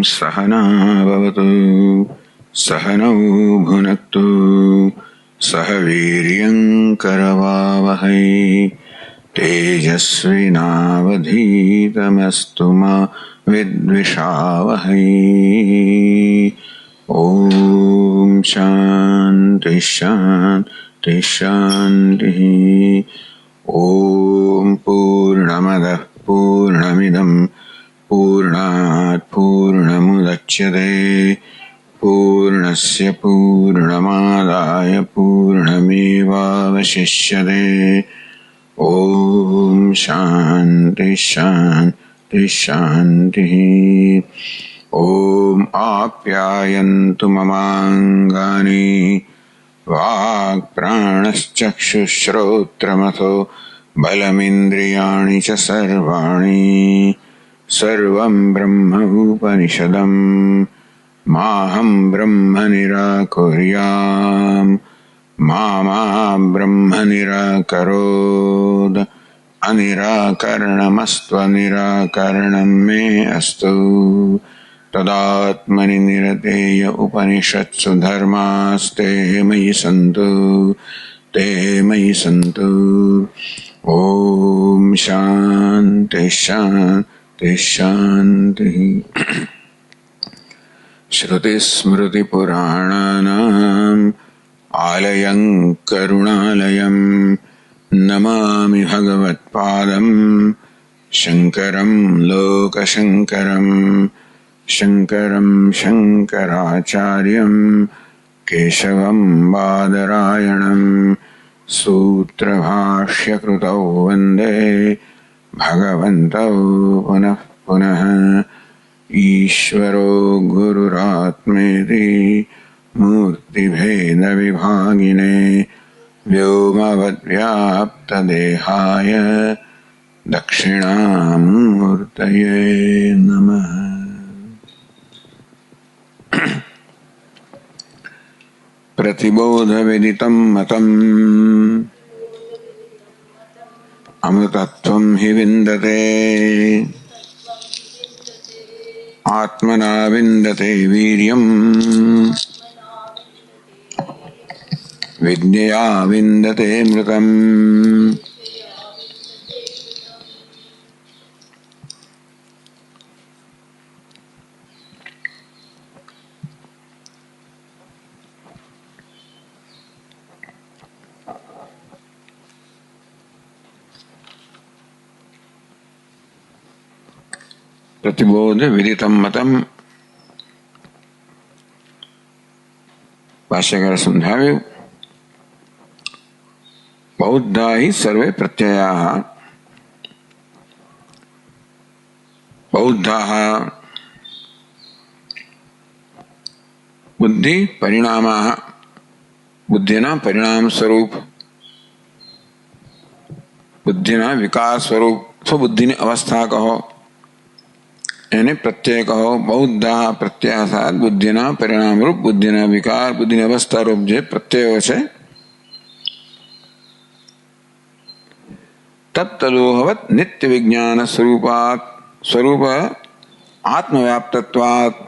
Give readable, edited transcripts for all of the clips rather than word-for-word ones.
सहना भवतु सहनौ भुनक्तु सह वीर्यं करवावहै तेजस्विनावधीतमस्तु मा विद्विषावहै। ओम शांति शांति शांति। ओम पूर्णमदः पूर्णमिदं पूर्णात् पूर्णमुदच्यते पूर्णस्य पूर्णमादाय पूर्णमेवावशिष्यते। ओम शांति शांति शांति। ओम आप्यायन्तु ममाङ्गानि वाक्प्राणश्चक्षुश्रोत्रमथो बलमिन्द्रियाणि च सर्वाणि सर्वं ब्रह्म उपनिषदम् माहं ब्रह्म निराकुर्याम् मा ब्रह्म निराकरोत् अनिराकरणमस्त्वनिराकरणं मे अस्तु। तदात्मनि निरतेय उपनिषत्सु धर्मास्ते मयि सन्तु ते मयि सन्तु। ओम शांति शांति शांति। श्रुतिस्मृतिपुराणानाम् आलयं करुणालयं नमामि भगवत्पादं शङ्करं लोकशङ्करं शङ्करं शङ्कराचार्यं केशवं बादरायणं सूत्रभाष्यकृतौ वन्दे भगवन्तौ पुनः पुनः। ईश्वरो गुरुरात्मेति मूर्तिभेदविभागिने व्योमवद्व्याप्तदेहाय दक्षिणामूर्तये नमः। प्रतिबोधविदितं मतम् अमृतत्वं हि विन्दते आत्मना विन्दते वीर्यम् विद्यया विन्दते मृतम्। प्रतिबोध विदितं मतम् भाष्यकार समझाव्યું बौद्धा ही सर्वे प्रत्ययाः बौद्धाः बुद्धि परिणामाः बुद्धिना परिणाम स्वरूप बुद्धिना विकार स्वरूप स्वबुद्धिनी अवस्था कहो यानी प्रत्यय कहो। बौद्धा प्रत्यय साथ बुद्धिना परिणाम रूप बुद्धिना विकार बुद्धिनी अवस्था रूप जे प्रत्यय છે तत्तलोहवत नित्य विज्ञान स्वरूपात स्वरूप आत्मव्याप्तत्वात्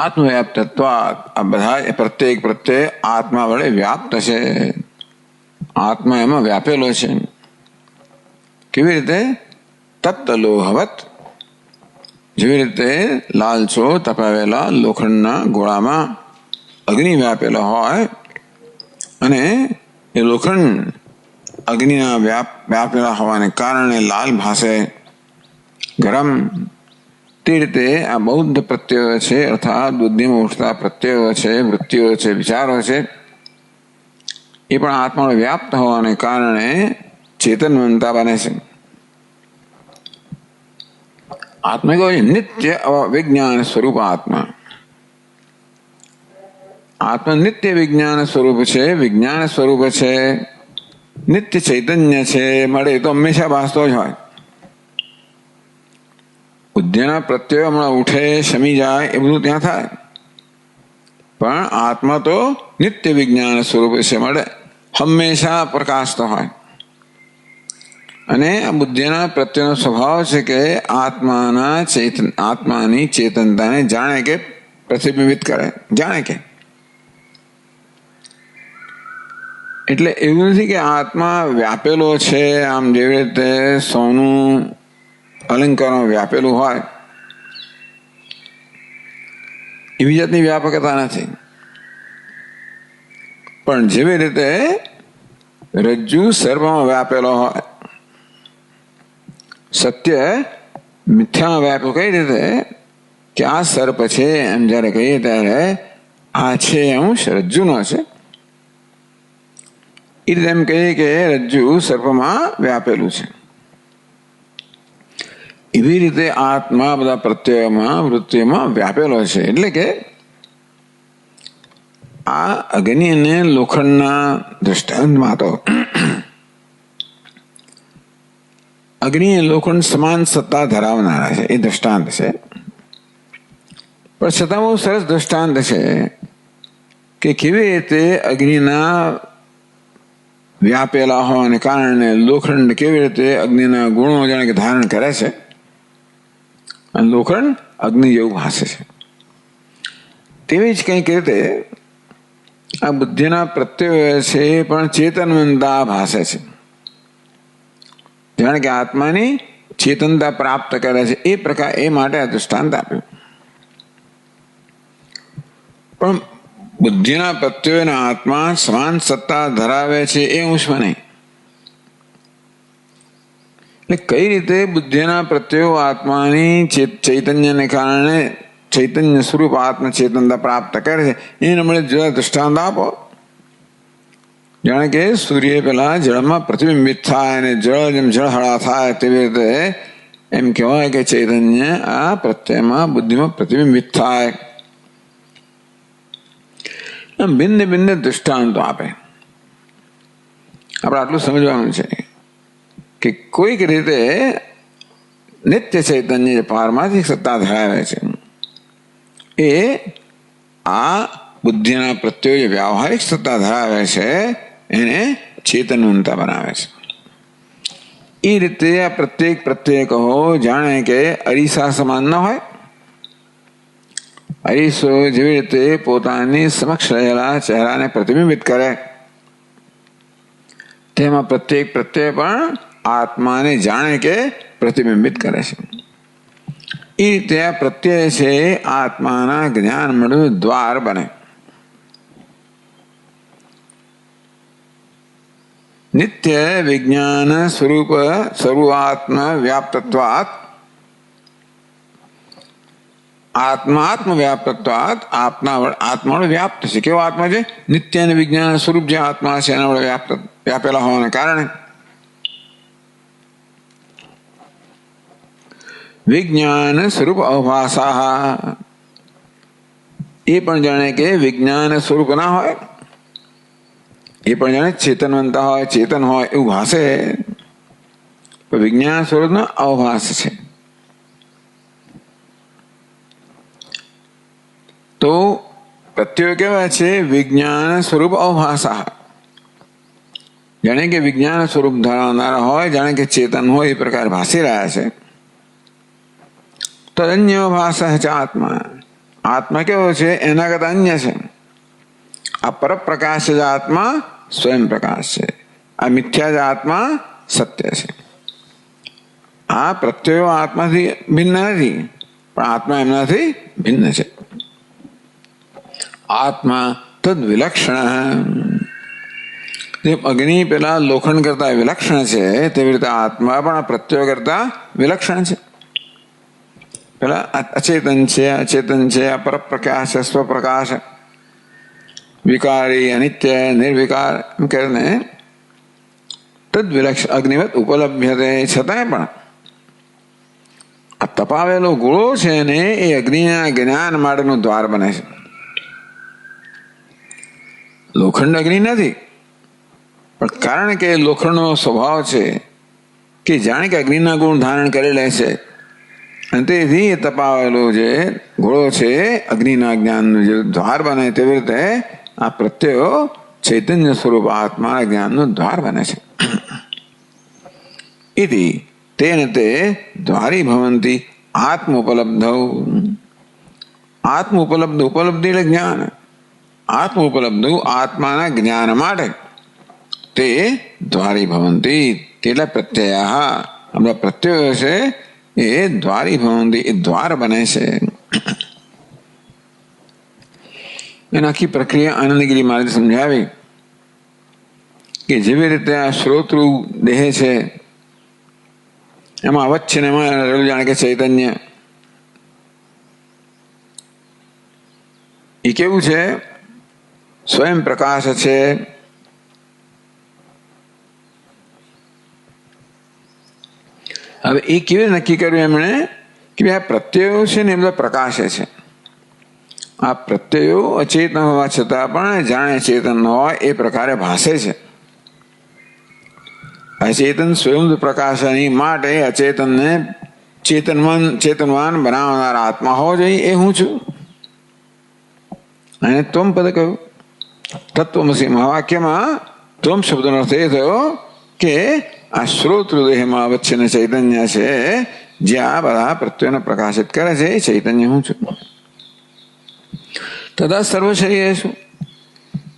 आत्मव्याप्तत्वात्। अब બધા प्रत्येक प्रत्यय आत्मा वडे व्याप्त છે आत्मा એમાં વ્યાપેલો છે। કેવી રીતે? તત્તલોહવત જેવી રીતે લાલચો તપાવેલા લોખંડના ગોળામાં અગ્નિ વ્યાપેલો હોય અને એ લોખંડ અગ્નિના વ્યાપેલા હોવાને કારણે લાલ ભાસે ગરમ તે રીતે આ બૌદ્ધ પ્રત્યયો છે અર્થાત બુદ્ધિમાં ઉઠતા પ્રત્યયો છે વૃત્તિઓ છે વિચારો છે એ પણ આત્માનો વ્યાપ્ત હોવાને કારણે ચેતનવંતા બને છે। आत्मा को नित्य विज्ञान स्वरूप आत्मा आत्मा नित्य विज्ञान स्वरूप है विज्ञान स्वरूप है नित्य चैतन्य है मळे तो हमेशा भासतो ज होय। बुद्धिना प्रत्यय हमણાં उठे शमी जाए ए બધું ત્યાં થાય પણ आत्मा तो नित्य विज्ञान स्वरूप है मळे हमेशा प्रकाशतो होय। અને આ બુદ્ધિના પ્રત્યેનો સ્વભાવ છે કે આત્માની ચેતનતાને જાણે કે પ્રતિબિંબિત કરે, જાણે કે. એટલે એવું નથી કે આત્મા વ્યાપેલો છે, આમ જેવી રીતે સોનું અલંકારમાં વ્યાપેલું હોય એવી જાતની વ્યાપકતા નથી. પણ જેવી રીતે રજ્જુ સર્પમાં વ્યાપેલો હોય, સત્ય મિથ્યામાં વ્યાપેલું કઈ રીતે કે આ સર્પ છે એમ જયારે કહીએ ત્યારે આ છે અંશ રજ્જુનો છે, એ રીતે એમ કહીએ કે રજ્જુ સર્પમાં વ્યાપેલું છે. એવી રીતે આત્મા બધા પ્રત્યયમાં વૃત્તિઓમાં વ્યાપેલો છે. એટલે કે આ અગ્નિ અને લોખંડના દ્રષ્ટાંતમાં તો અગ્નિ અને લોખંડ સમાન સત્તા ધરાવનારા છે, એ દ્રષ્ટાંત છે. પણ છતાં બહુ સરસ દ્રષ્ટાંત છે કે કેવી રીતે અગ્નિના વ્યાપેલા હોવાને કારણે લોખંડ કેવી રીતે અગ્નિના ગુણો જાણે કે ધારણ કરે છે અને લોખંડ અગ્નિ જેવું ભાસે છે. તેવી જ કંઈક રીતે આ બુદ્ધિના પ્રત્યયો છે પણ ચેતનવંતા ભાસે છે, જાણે કે આત્માની ચેતનતા પ્રાપ્ત કરે છે. એ પ્રકાર એ માટે આ દૃષ્ટાંત આપ્યું. પણ બુદ્ધિના પ્રત્યયોના આત્મા સમાન સત્તા ધરાવે છે એ અંશમાં નહીં. એટલે કઈ રીતે બુદ્ધિના પ્રત્યયો આત્માની ચૈતન્યને કારણે ચૈતન્ય સ્વરૂપ આત્મ ચેતનતા પ્રાપ્ત કરે છે એને મળે જરા દૃષ્ટાંત આપો. જાણે કે સૂર્ય પેલા જળમાં પ્રતિબિંબિત થાય અને જળ જેમ જળહળા થાય તેવી રીતે એમ કહેવાય કે ચૈતન્ય આ પ્રત્યયમાં બુદ્ધિમાં પ્રતિબિંબિત થાય. ભિન્ન ભિન્ન દૃષ્ટાંતો આપે. આપણે આટલું સમજવાનું છે કે કોઈક રીતે નિત્ય ચૈતન્ય જે પારમાર્થિક સત્તા ધરાવે છે એ આ બુદ્ધિના પ્રત્યે જે વ્યાવહારિક સત્તા ધરાવે છે એને ચેતનવંતા બનાવે છે. એ રીતે આ પ્રત્યેક પ્રત્યેક જાણે કે અરીસા સમાન ન હોય. અરીસો જેવી રીતે પોતાની સમક્ષ રહેલા ચહેરાને પ્રતિબિંબિત કરે તેમાં પ્રત્યેક પ્રત્યય પણ આત્માને જાણે કે પ્રતિબિંબિત કરે છે. એ રીતે આ પ્રત્યય છે આત્માના જ્ઞાન મળ્યું દ્વાર બને. નિત્ય વિજ્ઞાન સ્વરૂપ સર્વાત્મ વ્યાપ્તત્વાત આત્મવ્યાપ્તત્વાત આત્મા વ્યાપ્ત છે. કેવો આત્મા છે? નિત્ય અને વિજ્ઞાન સ્વરૂપ જે આત્મા છે એના વડે વ્યાપેલા હોવાને કારણે વિજ્ઞાન સ્વરૂપ અભાસા એ પણ જાણે કે વિજ્ઞાન સ્વરૂપ ના હોય, એ પણ જાણે ચેતનવંતા હોય, ચેતન હોય એવું ભાષે, વિજ્ઞાન સ્વરૂપનો અવભાસ છે. તો પ્રત્યય કેવા છે? વિજ્ઞાન સ્વરૂપ અવભાષા, જાણે કે વિજ્ઞાન સ્વરૂપ ધરાવનારા હોય, જાણે કે ચેતન હોય એ પ્રકાર ભાસી રહ્યા છે. તો અન્ય ભાષા છે આત્મા. આત્મા કેવો છે? એના કરતા અન્ય છે. આ પરપ્રકાશ જ આત્મા સ્વયં પ્રકાશ છે. આ મિથ્યા જ આત્મા સત્ય છે. આ પ્રત્યયો આત્માથી ભિન્ન નથી, પણ આત્મા એમનાથી ભિન્ન છે. આત્મા તદ વિલક્ષણ. જેમ અગ્નિ પેલા લોખંડ કરતા વિલક્ષણ છે તેવી રીતે આત્મા પણ આ પ્રત્યયો કરતા વિલક્ષણ છે. પેલા અચેતન છે, અચેતન છે, અપરપ્રકાશ, સ્વપ્રકાશ, વિકારી, અનિત્ય, નિર્વિકાર એમ કરીને તદ વિલક્ષણ અગ્નિવત ઉપલબ્ધ્યતે. છતાંય પણ આ તપાવેલો ગોળો છે ને એ અગ્નિના જ્ઞાન માટેનું દ્વાર બને છે. લોખંડ અગ્નિ નથી, પણ કારણ કે લોખંડનો સ્વભાવ છે કે જાણે કે અગ્નિના ગુણ ધારણ કરી લે છે અને તેથી તપાવેલો જે ઘોડો છે અગ્નિના જ્ઞાનનું જે દ્વાર બને તેવી રીતે આ પ્રત્યયો ચૈતન્ય સ્વરૂપ આત્માના જ્ઞાનનું દ્વાર બને છે. इति तेन ते द्वारी भवन्ति आत्म उपलब्धौ. આત્મ ઉપલબ્ધ, ઉપલબ્ધિ એટલે જ્ઞાન. આત્મ ઉપલબ્ધ આત્માના જ્ઞાન માટે તે દ્વારી ભવંતી. તેટલા પ્રત્યય, આપણા પ્રત્યયો છે એ દ્વારી ભવંતી, એ દ્વાર બને છે. એની આખી પ્રક્રિયા આનંદગીરી મહારાજે સમજાવી કે જેવી રીતે આ શ્રોતૃ દેહ છે એમાં અવચ્છ ને એમાં રહેલું જાણે કે ચૈતન્ય એ કેવું છે? સ્વયં પ્રકાશ છે. હવે એ કેવી રીતે નક્કી કર્યું એમણે કે આ પ્રત્યયો છે ને એ બધા પ્રકાશે છે. આ પ્રત્યયો અચેતન હોવા છતાં પણ જાણે ચેતન હોય એ પ્રકારે ભાષે છે. અચેતન સ્વયં પ્રકાશની માટે અચેતનને ચેતનવાન બનાવનાર આત્મા હોવો જોઈએ. એ હું છું. અને ત્વમ પદ કહ્યું. તત્વમસી મહાવાક્યમાં ત્વમ શબ્દનો અર્થ એ થયો કે આ શ્રોતૃદેહમાં વચ્ચેનું ચૈતન્ય છે જે આ બધા પ્રત્યોને પ્રકાશિત કરે છે એ ચૈતન્ય હું છું. તથા સર્વ શરીરેષુ,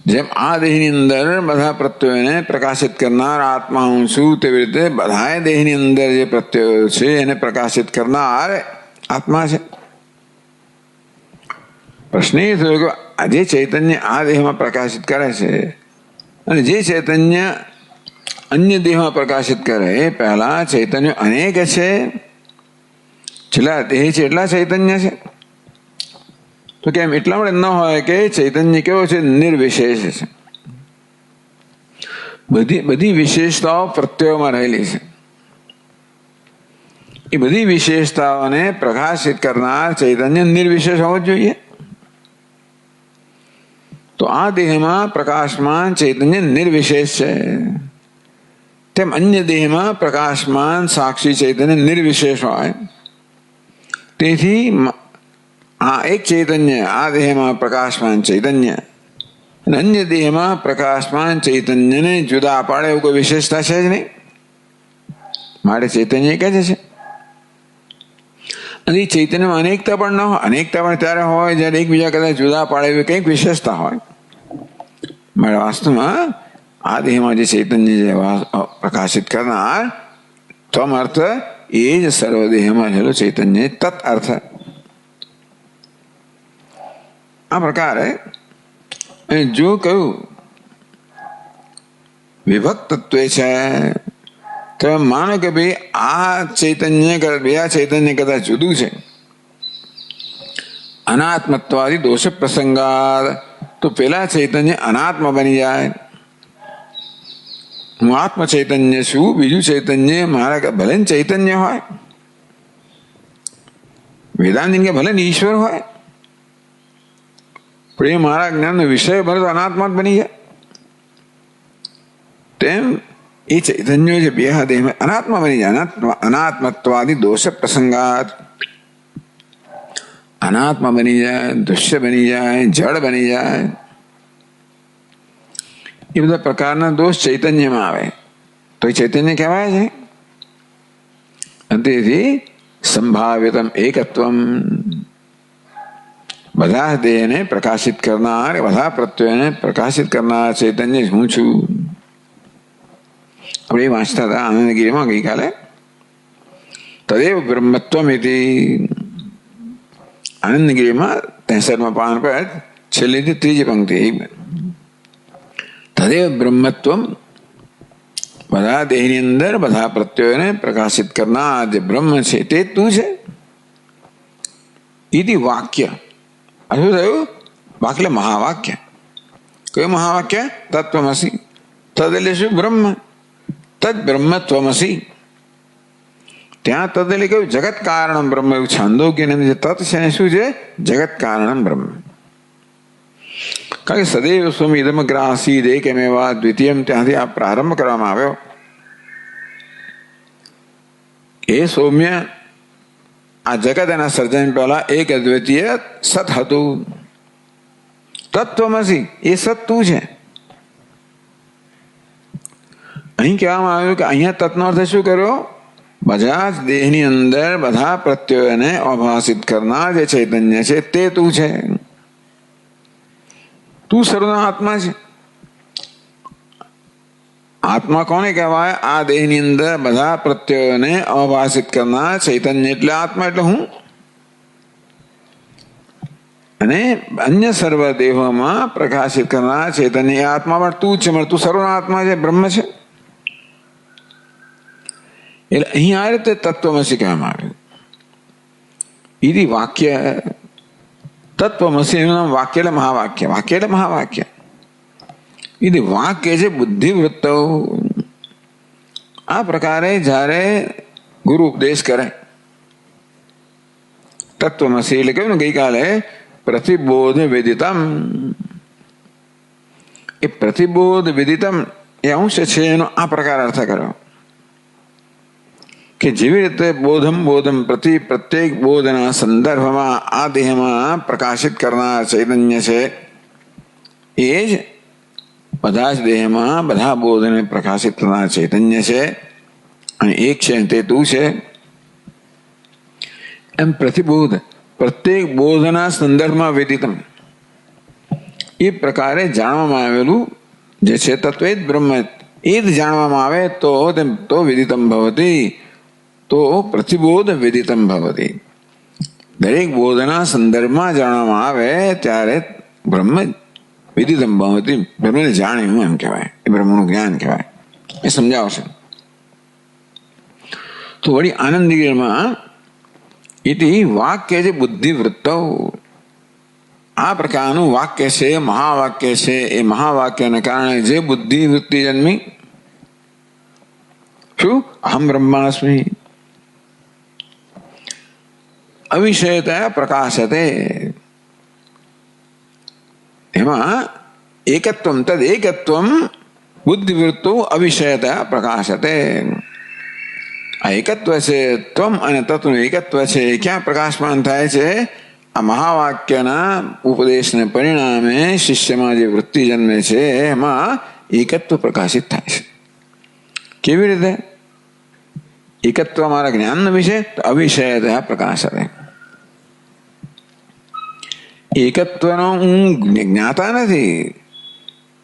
જેમ આ દેહની અંદર બધા પ્રત્યોને પ્રકાશિત કરનાર આત્મા હું છું તેવી રીતે બધા દેહની અંદર જે પ્રત્યો છે એને પ્રકાશિત કરનાર આત્મા છે. પ્રશ્ન એ થયો કે જે ચૈતન્ય આ દેહમાં પ્રકાશિત કરે છે અને જે ચૈતન્ય અન્ય દેહમાં પ્રકાશિત કરે એ પહેલા ચૈતન્ય અનેક છે. છેલ્લા દેહ છે એટલા ચૈતન્ય છે. તો કેમ એટલા માટે ન હોય કે ચૈતન્ય કેવો છે? નિર્વિશેષ છે. બધી વિશેષતાઓ પ્રત્યયોમાં રહેલી છે. એ બધી વિશેષતાઓને પ્રકાશિત કરનાર ચૈતન્ય નિર્વિશેષ હોવો જોઈએ. તો આ દેહમાં પ્રકાશમાન ચૈતન્ય નિર્વિશેષ છે, તેમ અન્ય દેહમાં પ્રકાશમાન સાક્ષી ચૈતન્ય નિર્વિશેષ હોય. તેથી આ એક ચૈતન્ય આ દેહમાં પ્રકાશમાન ચૈતન્ય અને અન્ય દેહમાં પ્રકાશમાન ચૈતન્યને જુદા પાડે એવું કોઈ વિશેષતા છે જ નહીં. માટે ચૈતન્ય એક જ છે. અને ચૈતન્યમાં અનેકતા પણ ન હોય. અનેકતા પણ ત્યારે હોય જ્યારે એકબીજા કદાચ જુદા પાડે એવી કંઈક વિશેષતા હોય. મારે વાસ્તવમાં આ દેહમાં જે ચૈતન્ય જે પ્રકાશિત કરનાર ત્વમ અર્થ એ જ સર્વદેહમાં રહેલું ચૈતન્ય તત અર્થ. આ પ્રકારે જો કહ્યું વિભક્તત્વ છે તો માનો કે ભાઈ આ ચૈતન્ય બીજા ચૈતન્ય કદાચ જુદું છે. અનાત્મત્વાદી દોષ પ્રસંગાત, તો પેલા ચૈતન્ય અનાત્મ બની જાય. હું આત્મ ચૈતન્ય છું, બીજું ચૈતન્ય મારા ભલે ચૈતન્ય હોય, વેદાંત કે ભલે ઈશ્વર હોય, પણ એ મારા જ્ઞાનનો વિષય બને તો અનાત્મા જ બની જાય. તેમ એ ચૈતન્ય છે બે દેહમાં અનાત્મા બની જાય. અનાત્મત્વાદી દોષ પ્રસંગાત અનાત્મા બની જાય, દૃશ્ય બની જાય, જળ બની જાય. એ બધા પ્રકારના દોષ ચૈતન્યમાં આવે તો એ ચૈતન્ય કહેવાય છે. તેથી સંભાવ્યતમ એકત્વમ, બધા દેહને પ્રકાશિત કરનાર, બધા પ્રત્યોને પ્રકાશિત કરનાર ચૈતન્ય હું છું. આપણે વાંચતા હતા આનંદગીરીમાં ગઈકાલે. તદેવ બ્રહ્મત્વમિતિ, આનંદગીરીમાં 63માં પાન પર છેલ્લીથી ત્રીજી પંક્તિ. તદેવ બ્રહ્મત્વમ, બધા દેહની અંદર બધા પ્રત્યોને પ્રકાશિત કરનાર જે બ્રહ્મ છે તે તું છે. ઇતિ વાક્ય, શું થયું? વાક્ય મહાવાક્ય. કયું મહાવાક્ય? તત્વમસી. તદ એટલે શું? બ્રહ્મ. તદ બ્રહ્મત્વમસી. ત્યાં તદ એટલે કહ્યું જગત કારણ બ્રહ્મ. એવું છાંદોગ્યની જે તત્ છે શું છે? જગત કારણ બ્રહ્મ. કારણ કે સદૈવ સ્વમ ઇદમગ્ર આસીદ એકમેવા દ્વિતીયમ, ત્યાંથી આ પ્રારંભ કરવામાં આવ્યો. એ સૌમ્ય આ જગત એના સર્જન પહેલા એક અદ્વિતીય સત હતું. તત્વમસી, એ સત તું છે. અહીં કહેવામાં આવ્યું કે અહીંયા તત્નો અર્થ શું કર્યો? બધા જ દેહની અંદર બધા પ્રત્યયોને અભાસિત કરનાર જે ચૈતન્ય છે તે તું છે. તું સર્વનો આત્મા છે. આત્મા કોને કહેવાય? આ દેહની અંદર બધા પ્રત્યયોને અભાસિત કરનાર ચૈતન્ય એટલે આત્મા એટલે હું. અને અન્ય સર્વ દેહોમાં પ્રકાશિત કરનાર ચૈતન્ય એ આત્મા પણ તું છે. તું સર્વનો આત્મા છે, બ્રહ્મ છે. એટલે અહીં આ રીતે તત્વમસી કહેવામાં આવ્યું. ઈદી વાક્ય તત્વમસી એનું નામ વાક્ય એટલે મહાવાક્ય. વાક્ય એટલે મહાવાક્ય. ઈદી વાક્ય છે બુદ્ધિવૃત્ત. આ પ્રકારે જ્યારે ગુરુ ઉપદેશ કરે તત્વમસી એટલે કહ્યું ને ગઈકાલે પ્રતિબોધ વિદિતમ. એ પ્રતિબોધ વિદિતમ એ અંશ છે એનો આ પ્રકાર અર્થ કર્યો કે જેવી રીતે બોધમ પ્રત્યેક બોધના સંદર્ભમાં આ દેહમાં પ્રકાશિત કરનાર ચૈતન્ય છે એ જ બધા જ દેહમાં બધા બોધને પ્રકાશિત કરનાર ચૈતન્ય છે અને એક છે તે તું છે. એમ પ્રતિબોધ પ્રત્યેક બોધના સંદર્ભમાં વિદિતમ એ પ્રકારે જાણવામાં આવેલું જે છે તત્વ એ જ બ્રહ્મ એ જ જાણવામાં આવે તો વિદિતમ ભવતી, તો પ્રતિબોધ વિદિતમ ભવતી. દરેક બોધના સંદર્ભમાં જાણવામાં આવે ત્યારે બ્રહ્મ વિદિતમ ભવતી, બ્રહ્મને જાણ્યું એમ કહેવાય. એ બ્રહ્મનું જ્ઞાન કહેવાય. એ સમજાવશે. તો વળી આનંદગીરમાં ઇતિ વાક્ય છે બુદ્ધિવૃત્ત. આ પ્રકારનું વાક્ય છે, મહાવાક્ય છે. એ મહાવાક્યને કારણે જે બુદ્ધિવૃત્તિ જન્મી, શું? અહમ બ્રહ્માસ્મિ અવિષયતા પ્રકાશતે. એમાં એકત્વમ તદ એકત્વમ બુદ્ધિવૃત્તો અવિષયતા પ્રકાશતે. આ એકત્વ છે, ત્વમ અને તત્વનું એકત્વ છે. ક્યાં પ્રકાશમાન થાય છે? આ મહાવાક્યના ઉપદેશને પરિણામે શિષ્યમાં જે વૃત્તિ જન્મે છે એમાં એકત્વ પ્રકાશિત થાય છે. કેવી રીતે? એકત્વ મારા જ્ઞાનનો વિષય, અવિષયતા પ્રકાશતે. એકત્વનો હું જ્ઞાતા નથી.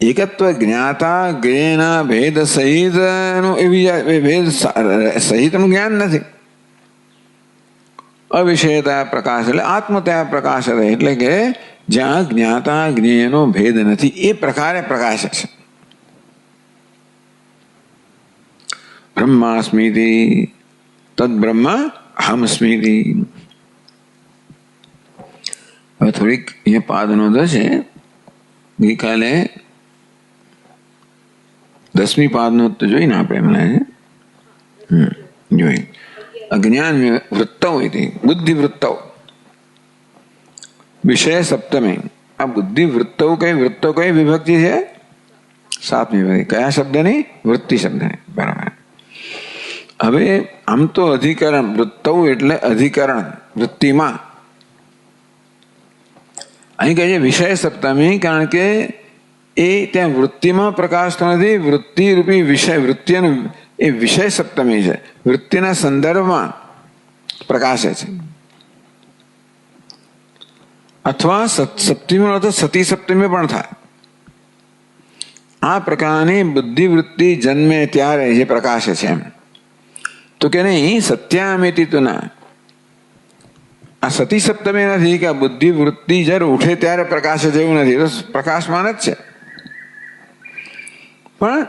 એકત્વ જ્ઞાતા જ્ઞેયના ભેદ સહિતનું ભેદ સહિતનું જ્ઞાન નથી. અવિષયતા પ્રકાશ એટલે આત્મતા પ્રકાશ એટલે કે જ્યાં જ્ઞાતા જ્ઞેયનો ભેદ નથી એ પ્રકારે પ્રકાશ છે. બ્રહ્માસ્મિતિ તદ બ્રહ્મ અહમસ્મિતિ. હવે થોડીક એ પાદનોંધ છે. ગઈકાલે 10મી પાદનોંધ તો જોઈને આપણે એમને જોઈ. અજ્ઞાન વૃત્તૌ ઇતિ બુદ્ધિવૃત્તૌ વિષય સપ્તમે. આ બુદ્ધિવૃત્તૌ કઈ વૃત્તો કઈ વિભક્તિ છે? 7મી વિભક્તિ. કયા શબ્દની? વૃત્તિ શબ્દની. બરાબર. હવે આમ તો અધિકરણ વૃત્તૌ એટલે અધિકરણ વૃત્તિમાં. અહીં કહે છે વિષય સપ્તમી કારણ કે એ ત્યાં વૃત્તિમાં પ્રકાશતો નથી. વૃત્તિ રૂપી વિષય વૃત્તિનો એ વિષય સપ્તમી છે. વૃત્તિના સંદર્ભમાં પ્રકાશે છે. અથવા સપ્તમીનો અર્થ સતી સપ્તમી પણ થાય. આ પ્રકારની બુદ્ધિવૃત્તિ જન્મે ત્યારે જે પ્રકાશે છે એમ તો કે નહીં સત્યામિતિ તો ના. આ સતી સપ્તમી નથી કે આ બુદ્ધિવૃત્તિ જ્યારે ઉઠે ત્યારે પ્રકાશે જેવું નથી. તો પ્રકાશમાન જ છે. પણ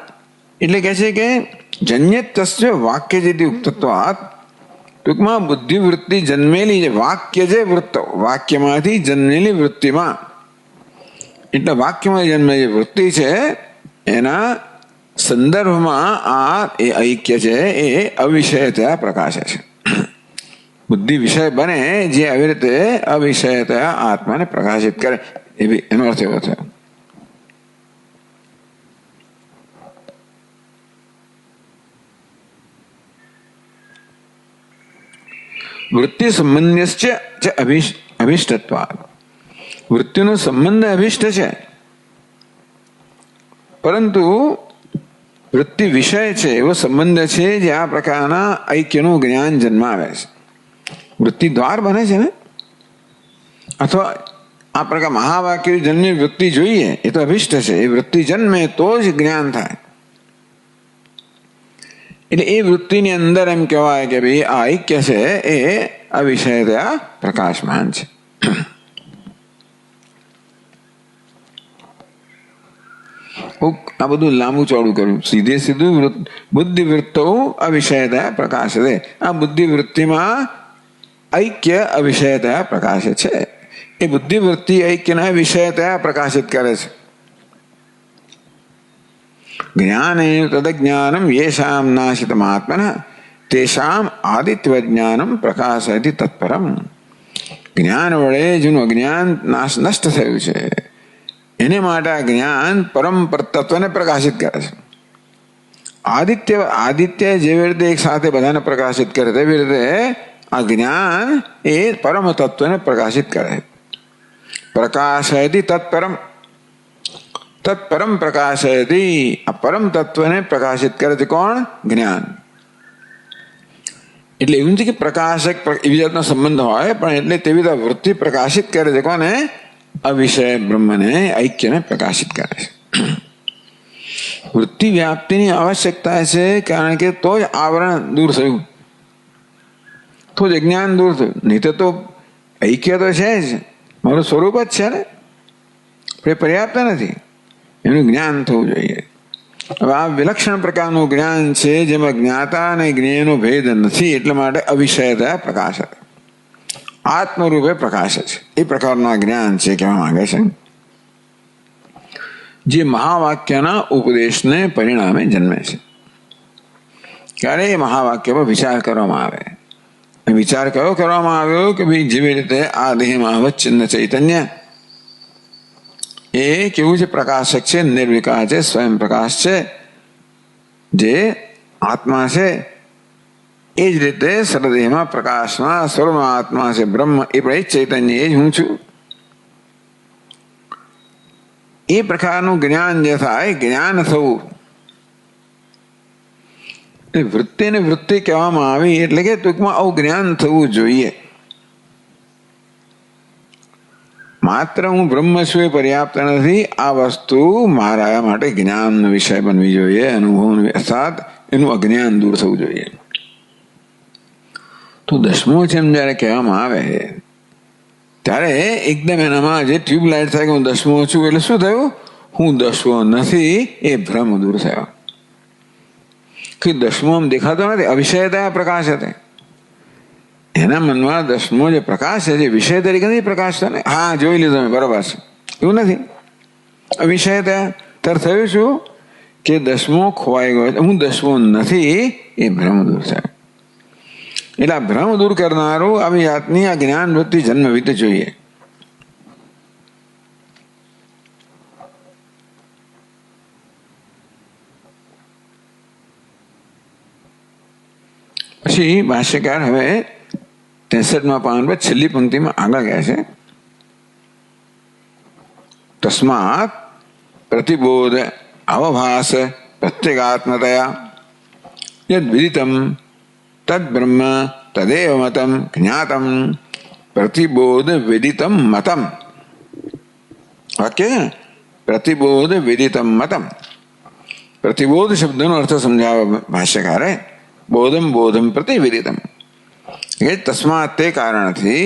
એટલે કહે છે કે જન્યતસ્ય વાક્ય જેથી ઉક્તત્વાત. ટૂંકમાં બુદ્ધિવૃત્તિ જન્મેલી છે વાક્ય જે વૃત્ત વાક્યમાંથી જન્મેલી વૃત્તિમાં એટલે વાક્યમાં જન્મેલી વૃત્તિ છે એના સંદર્ભમાં આ એ ઐક્ય છે એ અવિષયતા પ્રકાશે છે. બુદ્ધિ વિષય બને જે આવી રીતે અવિષયતા આત્માને પ્રકાશિત કરે એવી એનો અર્થ એવો થયો. વૃત્તિ સંબંધ્ય અભિષ્ટત્વાદ. વૃત્તિનો સંબંધ અભિષ્ટ છે પરંતુ વૃત્તિ વિષય છે એવો સંબંધ છે જે આ પ્રકારના ઐક્યનું જ્ઞાન જન્માવે છે. વૃત્તિ દ્વાર બને છે ને, અથવા આ પ્રકાર મહાવાક્ય જન્મી વૃત્તિ જોઈએ એ તો અભિષ્ટ છે. એ વૃત્તિ જન્મે તો જ જ્ઞાન થાય. એટલે એ વૃત્તિની અંદર એમ કહેવાય કે ભાઈ આ ઐક્ય છે એ અવિષયતયા પ્રકાશમાન છે. આ બધું લાંબુ ચોડું કર્યું. સીધે સીધું બુદ્ધિ વૃત્તો અવિષયતયા પ્રકાશ છે. આ બુદ્ધિ વૃત્તિમાં ઐક્ય અવિષયતયા પ્રકાશ છે. એ બુદ્ધિ વૃત્તિ ઐક્યના વિષયતયા પ્રકાશિત કરે છે. જ્ઞાને તદજ્ઞાનમ યેષામ નાશિતમ આત્મનઃ તેષામ આદિત્વ જ્ઞાનમ પ્રકાશયતિ તત્પરમ. જ્ઞાન વડે જેનું અજ્ઞાન નષ્ટ થયું છે એને માટે આ જ્ઞાન પરમ તત્વને પ્રકાશિત કરે છે. આદિત્ય જેવી રીતે એક સાથે બધાને પ્રકાશિત કરે તેવી રીતે આ જ્ઞાન એ પરમ તત્વને પ્રકાશિત કરે. પ્રકાશયતિ તત્પરમ. તત્પરમ પ્રકાશયતિ. આ પરમ તત્વને પ્રકાશિત કરે છે કોણ? જ્ઞાન. એટલે એવું નથી કે પ્રકાશક એવી જાતનો સંબંધ હોય, પણ એટલે તેવી રીતે વૃત્તિ પ્રકાશિત કરે છે કોને? અવિષય બ્રહ્મને, ઐક્યને પ્રકાશિત કરે છે. વૃત્તિ વ્યાપ્તિની આવશ્યકતા છે, કારણ કે તો જ આવરણ દૂર થયું, તો જ અજ્ઞાન દૂર થયું. નહીં તો ઐક્ય તો છે જ, મારું સ્વરૂપ જ છે ને, પણ એ પર્યાપ્ત નથી. એનું જ્ઞાન થવું જોઈએ. હવે આ વિલક્ષણ પ્રકારનું જ્ઞાન છે જેમાં જ્ઞાતા અને જ્ઞેયનો ભેદ નથી, એટલા માટે અવિષયતયા પ્રકાશ આત્મરૂપે પ્રકાશ છે. એ પ્રકારના જ્ઞાન છે કહેવા માંગે છે, જે મહાવાક્યના ઉપદેશને પરિણામે જન્મે છે. ત્યારે એ મહાવાક્ય પર વિચાર કરવામાં આવે. વિચાર કયો કરવામાં આવ્યો કે ભાઈ જેવી રીતે આ દેહમાં અવચ્છિન્ન ચૈતન્ય એ કેવું છે? પ્રકાશક છે, નિર્વિકાર છે, સ્વયં પ્રકાશ છે, જે આત્મા છે. એ જ રીતે સર્વદેહમાં પ્રકાશમાં સ્વરૂપમાં આત્મા છે બ્રહ્મ, એ પણ એ જ ચૈતન્ય, એ જ હું છું. એ પ્રકારનું જ્ઞાન જે થાય, જ્ઞાન થવું, વૃત્તિને વૃત્તિ કહેવામાં આવી. એટલે કે ટૂંકમાં આવું જ્ઞાન થવું જોઈએ. માત્ર હું બ્રહ્મ છું એ પર્યાપ્ત નથી. આ વસ્તુ મારા માટે જ્ઞાનનો વિષય બનવી જોઈએ, અનુભવનો, અર્થાત એનું અજ્ઞાન દૂર થવું જોઈએ. તો દસમો છે એમ જયારે કહેવામાં આવે ત્યારે એકદમ એનામાં જે ટ્યુબલાઇટ થાય કે હું દસમો છું, એટલે શું થયું? હું દસમો નથી એ ભ્રમ દૂર થયો. કે દસમો આમ દેખાતો નથી, અવિષયતયા પ્રકાશ હતો. એના મનમાં દસમો જે પ્રકાશ છે, જે વિષય તરીકે નથી પ્રકાશ ને, હા જોઈ લીધો મેં, બરાબર છે, એવું નથી. અવિષયતયા ત્યારે થયું શું કે દસમો ખોવાઈ ગયો, હું દસમો નથી એ ભ્રમ દૂર થયો. એટલે આ ભ્રમ દૂર કરનારું આવી જાતની આ જ્ઞાન વૃત્તિ જન્મવી તો જોઈએ. પછી ભાષ્યકાર હવે 63મા પાન પર છેલ્લી પંક્તિમાં આગળ ગયા છે. તસ્માત પ્રતિબોધ અવભાસ પ્રત્યેગાત્મતયા યદ વિદિતમ તદ બ્રહ્મ તદેવ મતમ જ્ઞાતમ પ્રતિબોધ વિદિતમ મતમ. વાક્ય પ્રતિબોધ વિદિતમ મતમ. પ્રતિબોધ શબ્દનો અર્થ સમજાવવા ભાષ્યકારે બોધમ બોધમ પ્રતિ વિદિતમ. તસ્માત તે કારણથી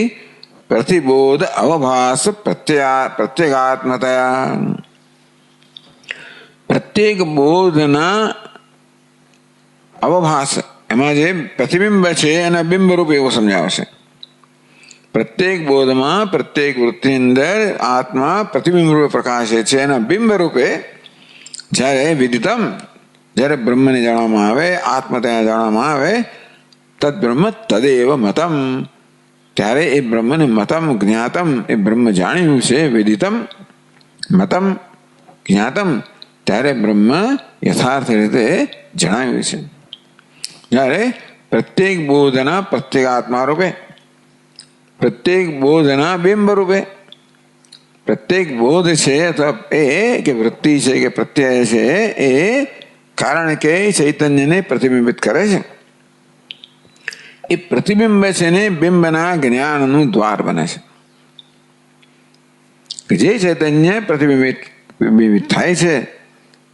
પ્રતિબોધ અવભાસ પ્રત્યેગાત્મતયા. પ્રત્યેક બોધના અવભાસ, એમાં જે પ્રતિબિંબ છે એના બિંબ રૂપ એવું સમજાવશે. પ્રત્યેક બોધમાં પ્રત્યેક વૃત્તિની અંદર આત્મા પ્રતિબિંબ રૂપે પ્રકાશે છે. એના બિંબ રૂપે જ્યારે વિદિતમ, જ્યારે બ્રહ્મને જાણવામાં આવે, આત્મતયા જાણવામાં આવે, તદ બ્રહ્મ તદેવ મતમ, ત્યારે એ બ્રહ્મને મતમ જ્ઞાતમ, એ બ્રહ્મ જાણ્યું છે, વિદિતમ મતમ જ્ઞાતમ, ત્યારે બ્રહ્મ યથાર્થ રીતે જણાવ્યું છે. જ્યારે પ્રત્યેક બોધના પ્રત્યેગાત્મા રૂપે, પ્રત્યેક બોધના બિંબ રૂપે, પ્રત્યેક બોધ છે અથવા એ કે વૃત્તિ છે કે પ્રત્યય છે એ કારણ કે ચૈતન્યને પ્રતિબિંબિત કરે છે. એ પ્રતિબિંબ છે ને બિંબના જ્ઞાનનું દ્વાર બને છે. જે ચૈતન્ય પ્રતિબિંબિત થાય છે,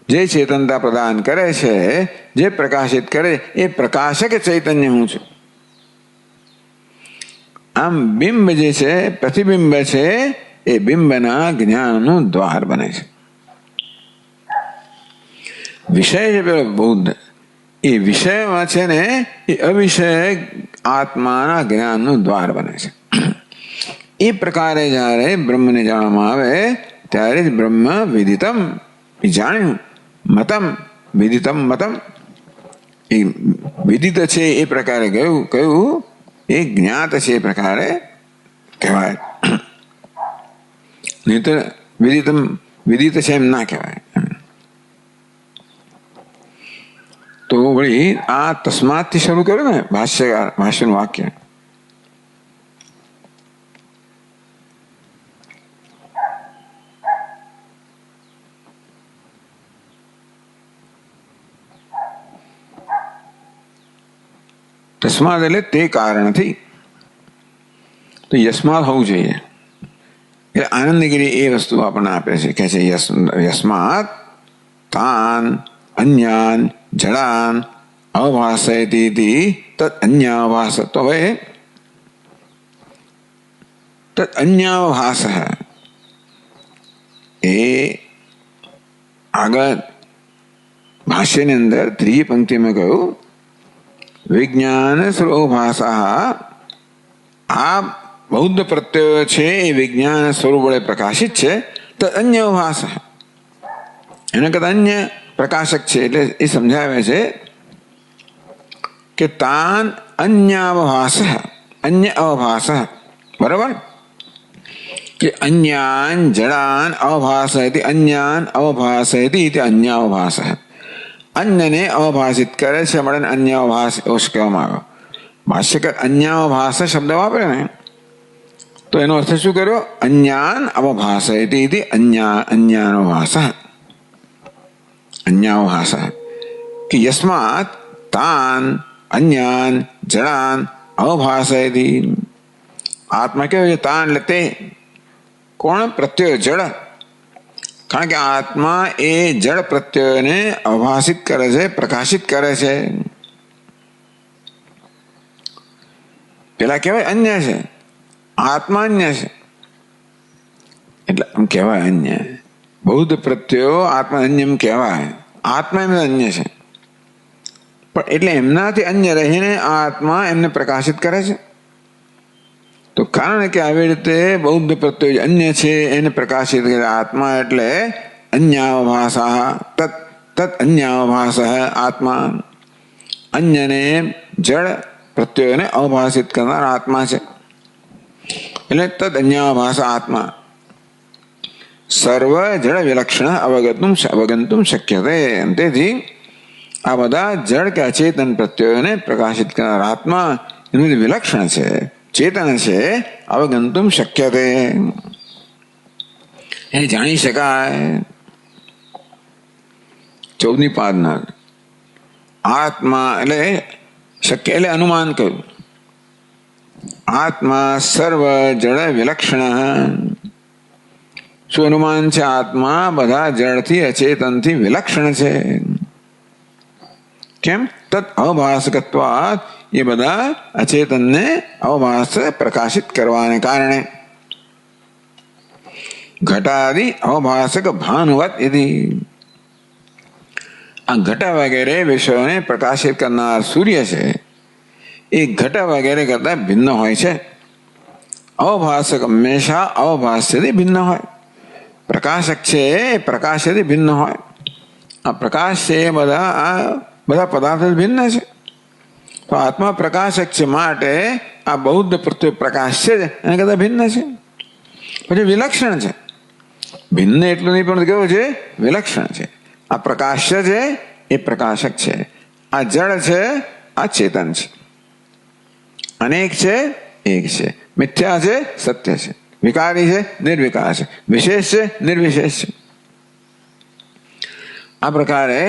જે ચેતનતા પ્રદાન કરે છે, જે પ્રકાશિત કરે, એ પ્રકાશક ચૈતન્ય હું છું. આમ બિંબ જે છે, પ્રતિબિંબ છે, એ બિંબના જ્ઞાનનું દ્વાર બને છે. વિષય છે પેલો બૌદ્ધ, એ વિષયમાં છે ને એ અવિષય આત્માના જ્ઞાનનું દ્વાર બને છે. એ પ્રકારે જ્યારે બ્રહ્મને જાણવામાં આવે ત્યારે જ બ્રહ્મ વિદિતમ, એ જાણ્યું, મતમ વિદિતમ મતમ, એ વિદિત છે એ પ્રકારે કયું એ જ્ઞાત છે એ પ્રકારે કહેવાય. નહીં તો વિદિત છે એમ ના કહેવાય. તો વળી આ તસ્માતથી શરૂ કર્યું ને ભાષ્યનું વાક્ય. તસ્માત એટલે તે કારણથી, તો યસ્માત હોવું જોઈએ. એટલે આનંદગીરી એ વસ્તુ આપણને આપે છે, કે છે યસ્માત તાન અન્યાન જડાન અભાસયતિ તદ અન્યાભાસ. તો હવે તદ અન્યાભાસ એ આગળ ભાષ્યની અંદર ત્રીજી પંક્તિમાં કહ્યું વિજ્ઞાન સ્વરૂપાસા. આ બૌદ્ધ પ્રત્યય છે એ વિજ્ઞાન સ્વરૂપ વડે પ્રકાશિત છે. તો અન્ય ભાષ એના કરતા અન્ય પ્રકાશક છે. એટલે એ સમજાવે છે કે તાન અન્ય અવભાષ, અન્ય અવભાષ, બરાબર, કે અન્યાન જડાન અવભાષયતિ, અન્યાન અવભાષયતિ અન્ય અવભાષ. અન્યને અવભાષિત કરે છે મળે અન્ય અવભાષ એવું કહેવામાં આવ્યો. ભાષ્યકાર અન્ય અવભાષ શબ્દ વાપરે ને તો એનો અર્થ શું કર્યો? અન્યાન અવભાષયતિ અન્યાનો ભાષ, અન્યાઓ ભાષ. કે યસ્માત તાન અન્યાન જડાન અવભાષયતિ. આત્મા કેવું છે? તાન એટલે તે. કોણ? પ્રત્યય જડ. કારણ કે આત્મા એ જડ પ્રત્યયને અભાષિત કરે છે, પ્રકાશિત કરે છે. પેલા કહેવાય અન્ય છે, આત્મા અન્ય છે એટલે આમ કહેવાય અન્ય. બૌદ્ધ પ્રત્યયો આત્મા અન્ય એમ કહેવાય. આત્મા એમ અન્ય છે, પણ એટલે એમનાથી અન્ય રહીને આ આત્મા એમને પ્રકાશિત કરે છે. તો કારણ કે આવી રીતે બૌદ્ધ પ્રત્યય અન્ય છે એને પ્રકાશિત કરે. આત્મા એટલે અન્યાવભાષા, તત અન્યાવભાષ આત્મા. અન્યને જડ પ્રત્યયોને અવભાષિત કરનાર આત્મા છે. એટલે તદ અન્યાવભાષ આત્મા સર્વ જડ વિલક્ષણ અવગંતુમ શક્યતે. તેથી આ બધા જડ કે અચેતન પ્રત્યયોને પ્રકાશિત કરનાર આત્મા એનું વિલક્ષણ છે, ચેતન છે, અવગંતુમ શક્યતે, એ જાણી શકાય. 14મી પાદના આત્મા એટલે શક્ય એટલે અનુમાન કહ્યું. આત્મા સર્વ જડ વિલક્ષણ. શું અનુમાન છે? આત્મા બધા જડથી અચેતનથી વિલક્ષણ છે. કેમ? તત અભાસકત્વાત. એ બધા અચેતનને અવભાસ પ્રકાશિત કરવાને કારણે. ઘટાદિ અવભાષક ભાનુવત યદિ. આ ઘટ વગેરે વિષયોને પ્રકાશિત કરનાર સૂર્ય છે એ ઘટ વગેરે કરતા ભિન્ન હોય છે. અવભાષક હંમેશા અવભાષ્યથી ભિન્ન હોય. પ્રકાશક છે એ પ્રકાશથી ભિન્ન હોય. આ પ્રકાશ છે એ બધા પદાર્થો ભિન્ન છે. તો આત્મા પ્રકાશક છે માટે આ બૌદ્ધ પ્રત્યે પ્રકાશ છે એના કરતા ભિન્ન છે. પછી વિલક્ષણ છે. ભિન્ન એટલું નહીં પણ કેવું છે? વિલક્ષણ છે. આ પ્રકાશ છે એ પ્રકાશક છે. આ જડ છે, આ ચેતન છે. અનેક છે, એક છે. મિથ્યા છે, સત્ય છે. વિકારી છે, નિર્વિકાર છે. વિશેષ છે, નિર્વિશેષ છે. આ પ્રકારે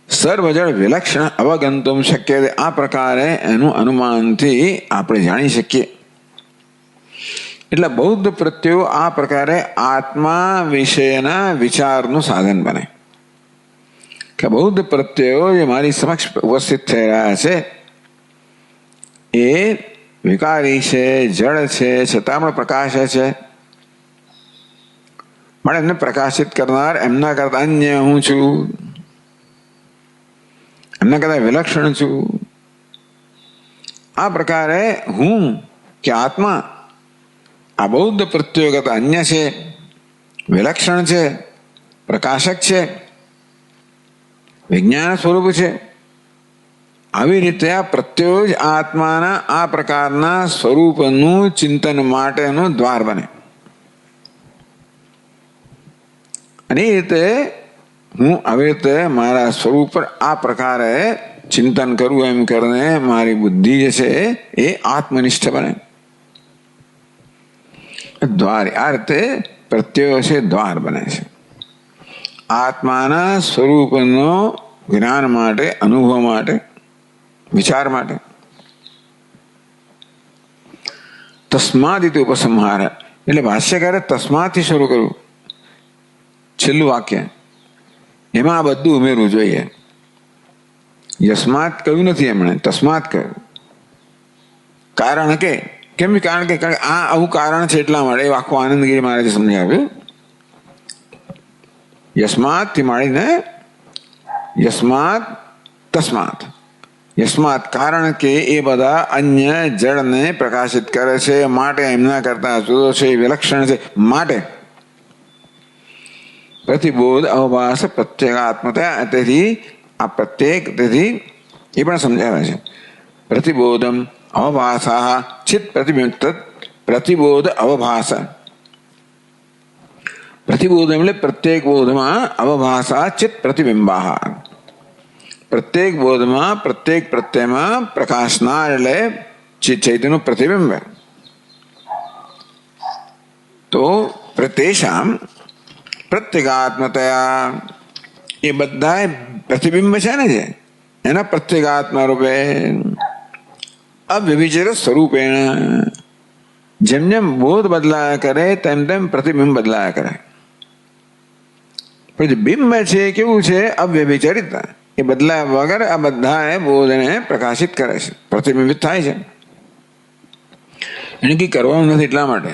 સર્વજળ વિલક્ષણ અવગંતુમ શક્ય. આ પ્રકારે એનું અનુમાનથી આપણે જાણી શકીએ. એટલે બૌદ્ધ પ્રત્યયો આ પ્રકારે આત્મા વિશેના વિચારનું સાધન બને. કે બૌદ્ધ પ્રત્યયો જે મારી સમક્ષ ઉપસ્થિત થઈ રહ્યા છે એ વિકારી છે, જળ છે, છતાં પણ પ્રકાશ છે. પણ એમને પ્રકાશિત કરનાર એમના કરતા અન્ય હું છું, એમના કરતા વિલક્ષણ છું. આ પ્રકારે હું કે આત્મા આ બૌદ્ધ પ્રત્યયો કરતા અન્ય છે, વિલક્ષણ છે, પ્રકાશક છે, વિજ્ઞાન સ્વરૂપ છે. આવી રીતે આ પ્રત્યયો જ આત્માના આ પ્રકારના સ્વરૂપનું ચિંતન માટેનું દ્વાર બને. અને એ રીતે હું આવી રીતે મારા સ્વરૂપ પર આ પ્રકારે ચિંતન કરું એમ કરીને મારી બુદ્ધિ જે છે એ આત્મનિષ્ઠ બને. દ્વાર આ રીતે પ્રત્યયો છે દ્વાર બને છે આત્માના સ્વરૂપનો જ્ઞાન માટે, અનુભવ માટે, વિચાર માટે. તસ્માદિતિ ઉપસંહાર એટલે ભાષ્યકારે તસ્માદથી શરૂ કર્યું. છેલ્લું વાક્ય એમાં આ બધું ઉમેરવું જોઈએ. યસ્માત કહ્યું નથી એમણે, તસ્માત કહ્યું. કારણ કે કેમ? કારણ કે આ આવું કારણ છે એટલા માટે એ આખું આનંદગીરી મહારાજે સમજાવ્યું. યસ્માત થી માંડીને યસ્માત તસ્માત. યસ્માત કારણ કે એ બધા અન્ય જળને પ્રકાશિત કરે છે માટે, એમના કરતા જુદો છે, વિલક્ષણ છે માટે. પ્રતિબોધ અવભાસ પ્રત્યેગાત્મતા. તેથી આ પ્રત્યેક, તેથી એ પણ સમજાવે છે. પ્રતિબોધમ અવભાસા ચિત્ત પ્રતિબિંબ. પ્રતિબોધ અવભાસ. પ્રતિબોધ એટલે પ્રત્યેક બોધમાં અવભાસા ચિત્ત પ્રતિબિંબા. પ્રત્યેક બોધમાં, પ્રત્યેક પ્રત્યયમાં પ્રકાશનાર એટલે ચૈતન્યનું પ્રતિબિંબ. તો પ્રત્યેષામ પ્રત્યેગાત્મતયા એ બધા પ્રતિબિંબ છે ને, છે એના પ્રત્યેગાત્મા રૂપે અવ્યભિચર સ્વરૂપેણ. જેમ જેમ બોધ બદલાયા કરે તેમ તેમ પ્રતિબિંબ બદલાયા કરે. પછી બિંબ છે કેવું છે? અવ્યભિચરિત. એ બદલાયા વગર આ બધા બોધને પ્રકાશિત કરે છે, પ્રતિબિંબિત થાય છે. એને કંઈ કરવાનું નથી. એટલા માટે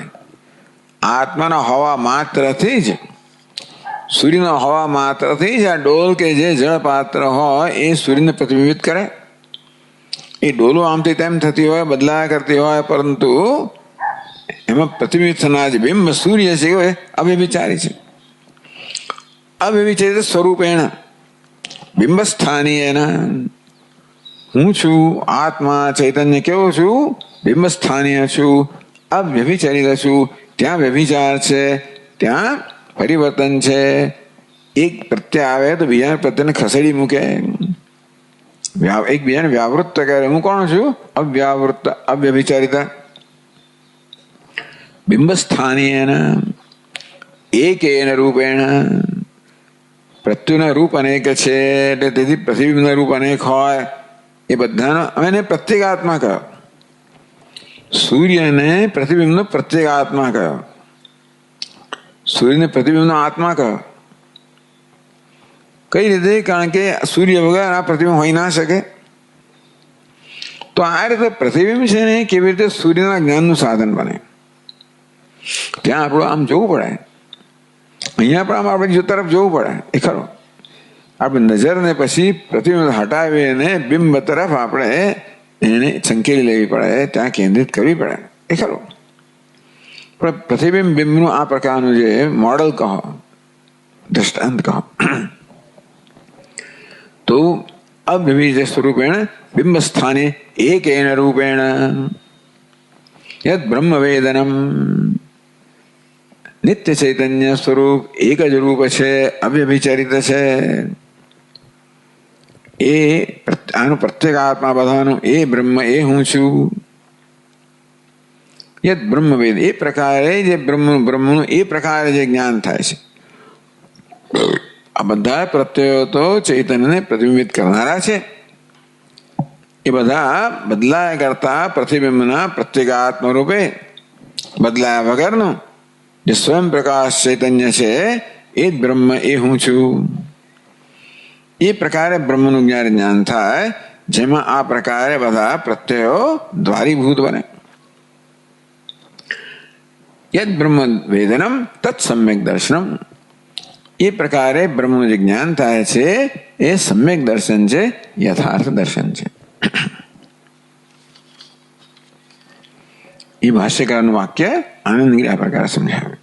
આત્માના હોવા માત્રથી જ, સૂર્યનો હવા માત્રથી જ આ ડોલ કે જે જળ પાત્ર હોય એ સૂર્યને પ્રતિબિંબિત કરે. એ ડોલો આમથી તેમ થતી હોય, બદલાયા કરતી હોય, પરંતુ એમાં પ્રતિબિંબિત થનાર જે બિંબ સૂર્ય છે એ અવ્યભિચારી છે. અવ્યભિચારિત સ્વરૂપેણ બિંબસ્થાની એના હું છું આત્મા ચૈતન્ય કેવો છું? બિંબસ્થાનીય છું, અવ્યભિચારિત છું. ત્યાં વ્યભિચાર છે, ત્યાં પરિવર્તન છે. એક પ્રત્યય આવે તો બીજા પ્રત્યયને ખસેડી મૂકે, એકબીજાને વ્યાવૃત્ત કરે. હું કોણ છું? અવ્યાવૃત્ત, અવ્યભિચારિતા. બિંબસ્થાનીય એકેન રૂપેણ. પ્રત્યુના રૂપ અનેક છે એટલે તેથી પ્રતિબિંબના રૂપ અનેક હોય. એ બધાનો અમે પ્રત્યેગાત્મા કહ્યો. સૂર્યને પ્રતિબિંબનો પ્રત્યેગાત્મા કહ્યો, સૂર્યને પ્રતિબિંબનો આત્મા કહ્યો. કઈ રીતે? કારણ કે સૂર્ય વગર આ પ્રતિબિંબ હોઈ ના શકે. તો આ રીતે પ્રતિબિંબ છે ને કેવી રીતે સૂર્યના જ્ઞાનનું સાધન બને, ત્યાં આપણું આમ જોવું પડે. અહીંયા પણ આમ આપણે તરફ જોવું પડે. એ ખરો, આપણે નજરને પછી પ્રતિબિંબ હટાવીને બિંબ તરફ આપણે એને સંકેલી લેવી પડે, ત્યાં કેન્દ્રિત કરવી પડે. એ ખરું. પણ પ્રતિબિંબ બિંબનું આ પ્રકારનું જે મોડલ કહો, દ્રષ્ટાંત કહો, તો અવ્યભિચ સ્વરૂપેણ બિંબસ્થાને એકેન રૂપેણ યદ બ્રહ્મવેદનમ. નિત્ય ચૈતન્ય સ્વરૂપ એક જ રૂપ છે, અવ્યભિચરિત છે. એ આનું પ્રત્યેક આત્મા બધાનું એ બ્રહ્મ, એ હું છું. યદ બ્રહ્મવેદ એ પ્રકારે જે બ્રહ્મનું એ પ્રકારે જે જ્ઞાન થાય છે. આ બધા પ્રત્યયો તો ચૈતન્યને પ્રતિબિંબિત કરનારા છે. એ બધા બદલાયા કરતા પ્રતિબિંબના પ્રત્યેગાત્મ રૂપે બદલાયા વગરનું જે સ્વયં પ્રકાશ ચૈતન્ય છે એ જ બ્રહ્મ, એ હું છું. એ પ્રકારે બ્રહ્મનું જ્ઞાન થાય, જેમાં આ પ્રકારે બધા પ્રત્યયો દ્વારીભૂત બને. યદ બ્રહ્મ વેદનમ તત્ સમ્યક દર્શનમ. એ પ્રકારે બ્રહ્મનું જે જ્ઞાન થાય છે એ સમ્યક દર્શન છે, યથાર્થ દર્શન છે. એ ભાષ્યકારનું વાક્ય આનંદગીરી આ પ્રકારે સમજાવ્યું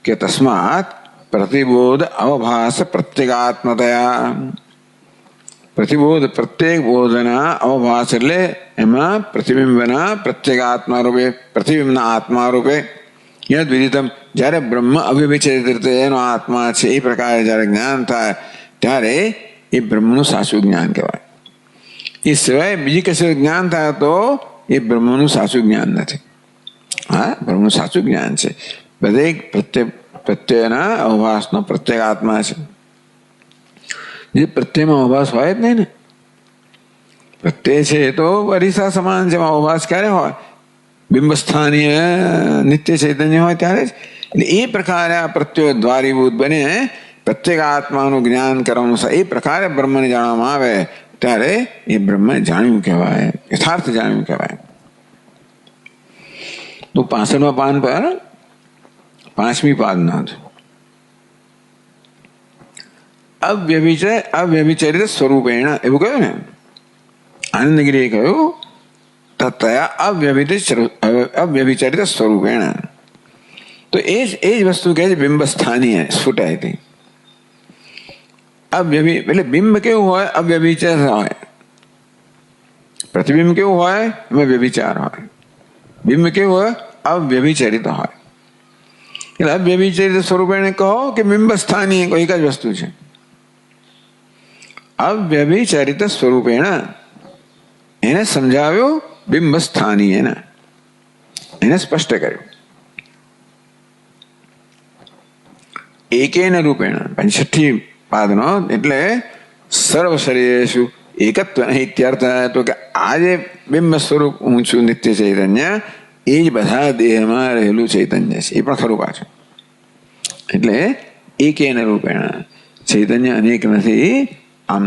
કે તસ્માત પ્રતિબોધ અવભાસ પ્રત્યેગાત્મતયા. પ્રતિબોધ પ્રત્યેક બોધના અવભાસ એટલે એમાં પ્રતિબિંબના પ્રત્યેગાત્મા રૂપે, પ્રતિબિંબના આત્મા રૂપે યદ વિદિતમ, જ્યારે બ્રહ્મ અવ્યભિચરિત રીતે એનો આત્મા છે એ પ્રકારે જ્યારે જ્ઞાન થાય ત્યારે એ બ્રહ્મનું સાચું જ્ઞાન કહેવાય. એ સિવાય બીજી કશું જ્ઞાન થાય તો એ બ્રહ્મનું સાચું જ્ઞાન નથી. હા, બ્રહ્મનું સાચું જ્ઞાન છે દરેક પ્રત્યયના અવભાસનો પ્રત્યેક આત્મા છે. જે પ્રત્યયમાં અવભાસ હોય જ નહીં ને. પ્રત્યય છે એ તો અરીસા સમાન છે. અવભાસ ક્યારે હોય? બિંબસ્થાનીય નિત્ય ચૈતન્ય હોય ત્યારે જ. એટલે એ પ્રકારે આ પ્રત્યય દ્વારીભૂત બને પ્રત્યેક આત્માનું જ્ઞાન કરવાનું, એ પ્રકારે બ્રહ્મને જાણવામાં આવે ત્યારે એ બ્રહ્મ જાણ્યું કહેવાય, યથાર્થ જાણ્યું કહેવાય. તો 65મા પાન પર 5મી પાદ નોંધ. અવ્યભિચરિત સ્વરૂપેણ એવું કહ્યું ને, આનંદગીરીએ કહ્યું તયા અવ્યભિચરિત સ્વરૂપેણ. તો એ જ વસ્તુ કહે છે બિંબસ્થાનીય સ્ફુટાયતી. એટલે બિંબ કેવું હોય? અવ્યભિચાર હોય. પ્રતિબિંબ કેવું હોય? એમાં વ્યભિચાર હોય. બિંબ કેવું હોય? અવ્યભિચરિત હોય. એટલે અવ્યભિચરિત સ્વરૂપેણ કહો કે બિંબસ્થાનીય, એક જ વસ્તુ છે. અવ્યભિચરિત સ્વરૂપેણ એને સમજાવ્યું બિંબસ્થાનીય, એને સ્પષ્ટ કર્યું. એકેન રૂપેણ 65 પાદનો, એટલે સર્વ શરીરેષુ એકત્વ ઇત્યર્થ. તો કે આ જે બિંબ સ્વરૂપ હું છું નિત્ય ચૈતન્ય, એ જ બધા દેહમાં રહેલું ચૈતન્ય છે. એ પણ ખરું પાછું. એટલે એકેન રૂપેણ ચૈતન્ય અનેક નથી. આમ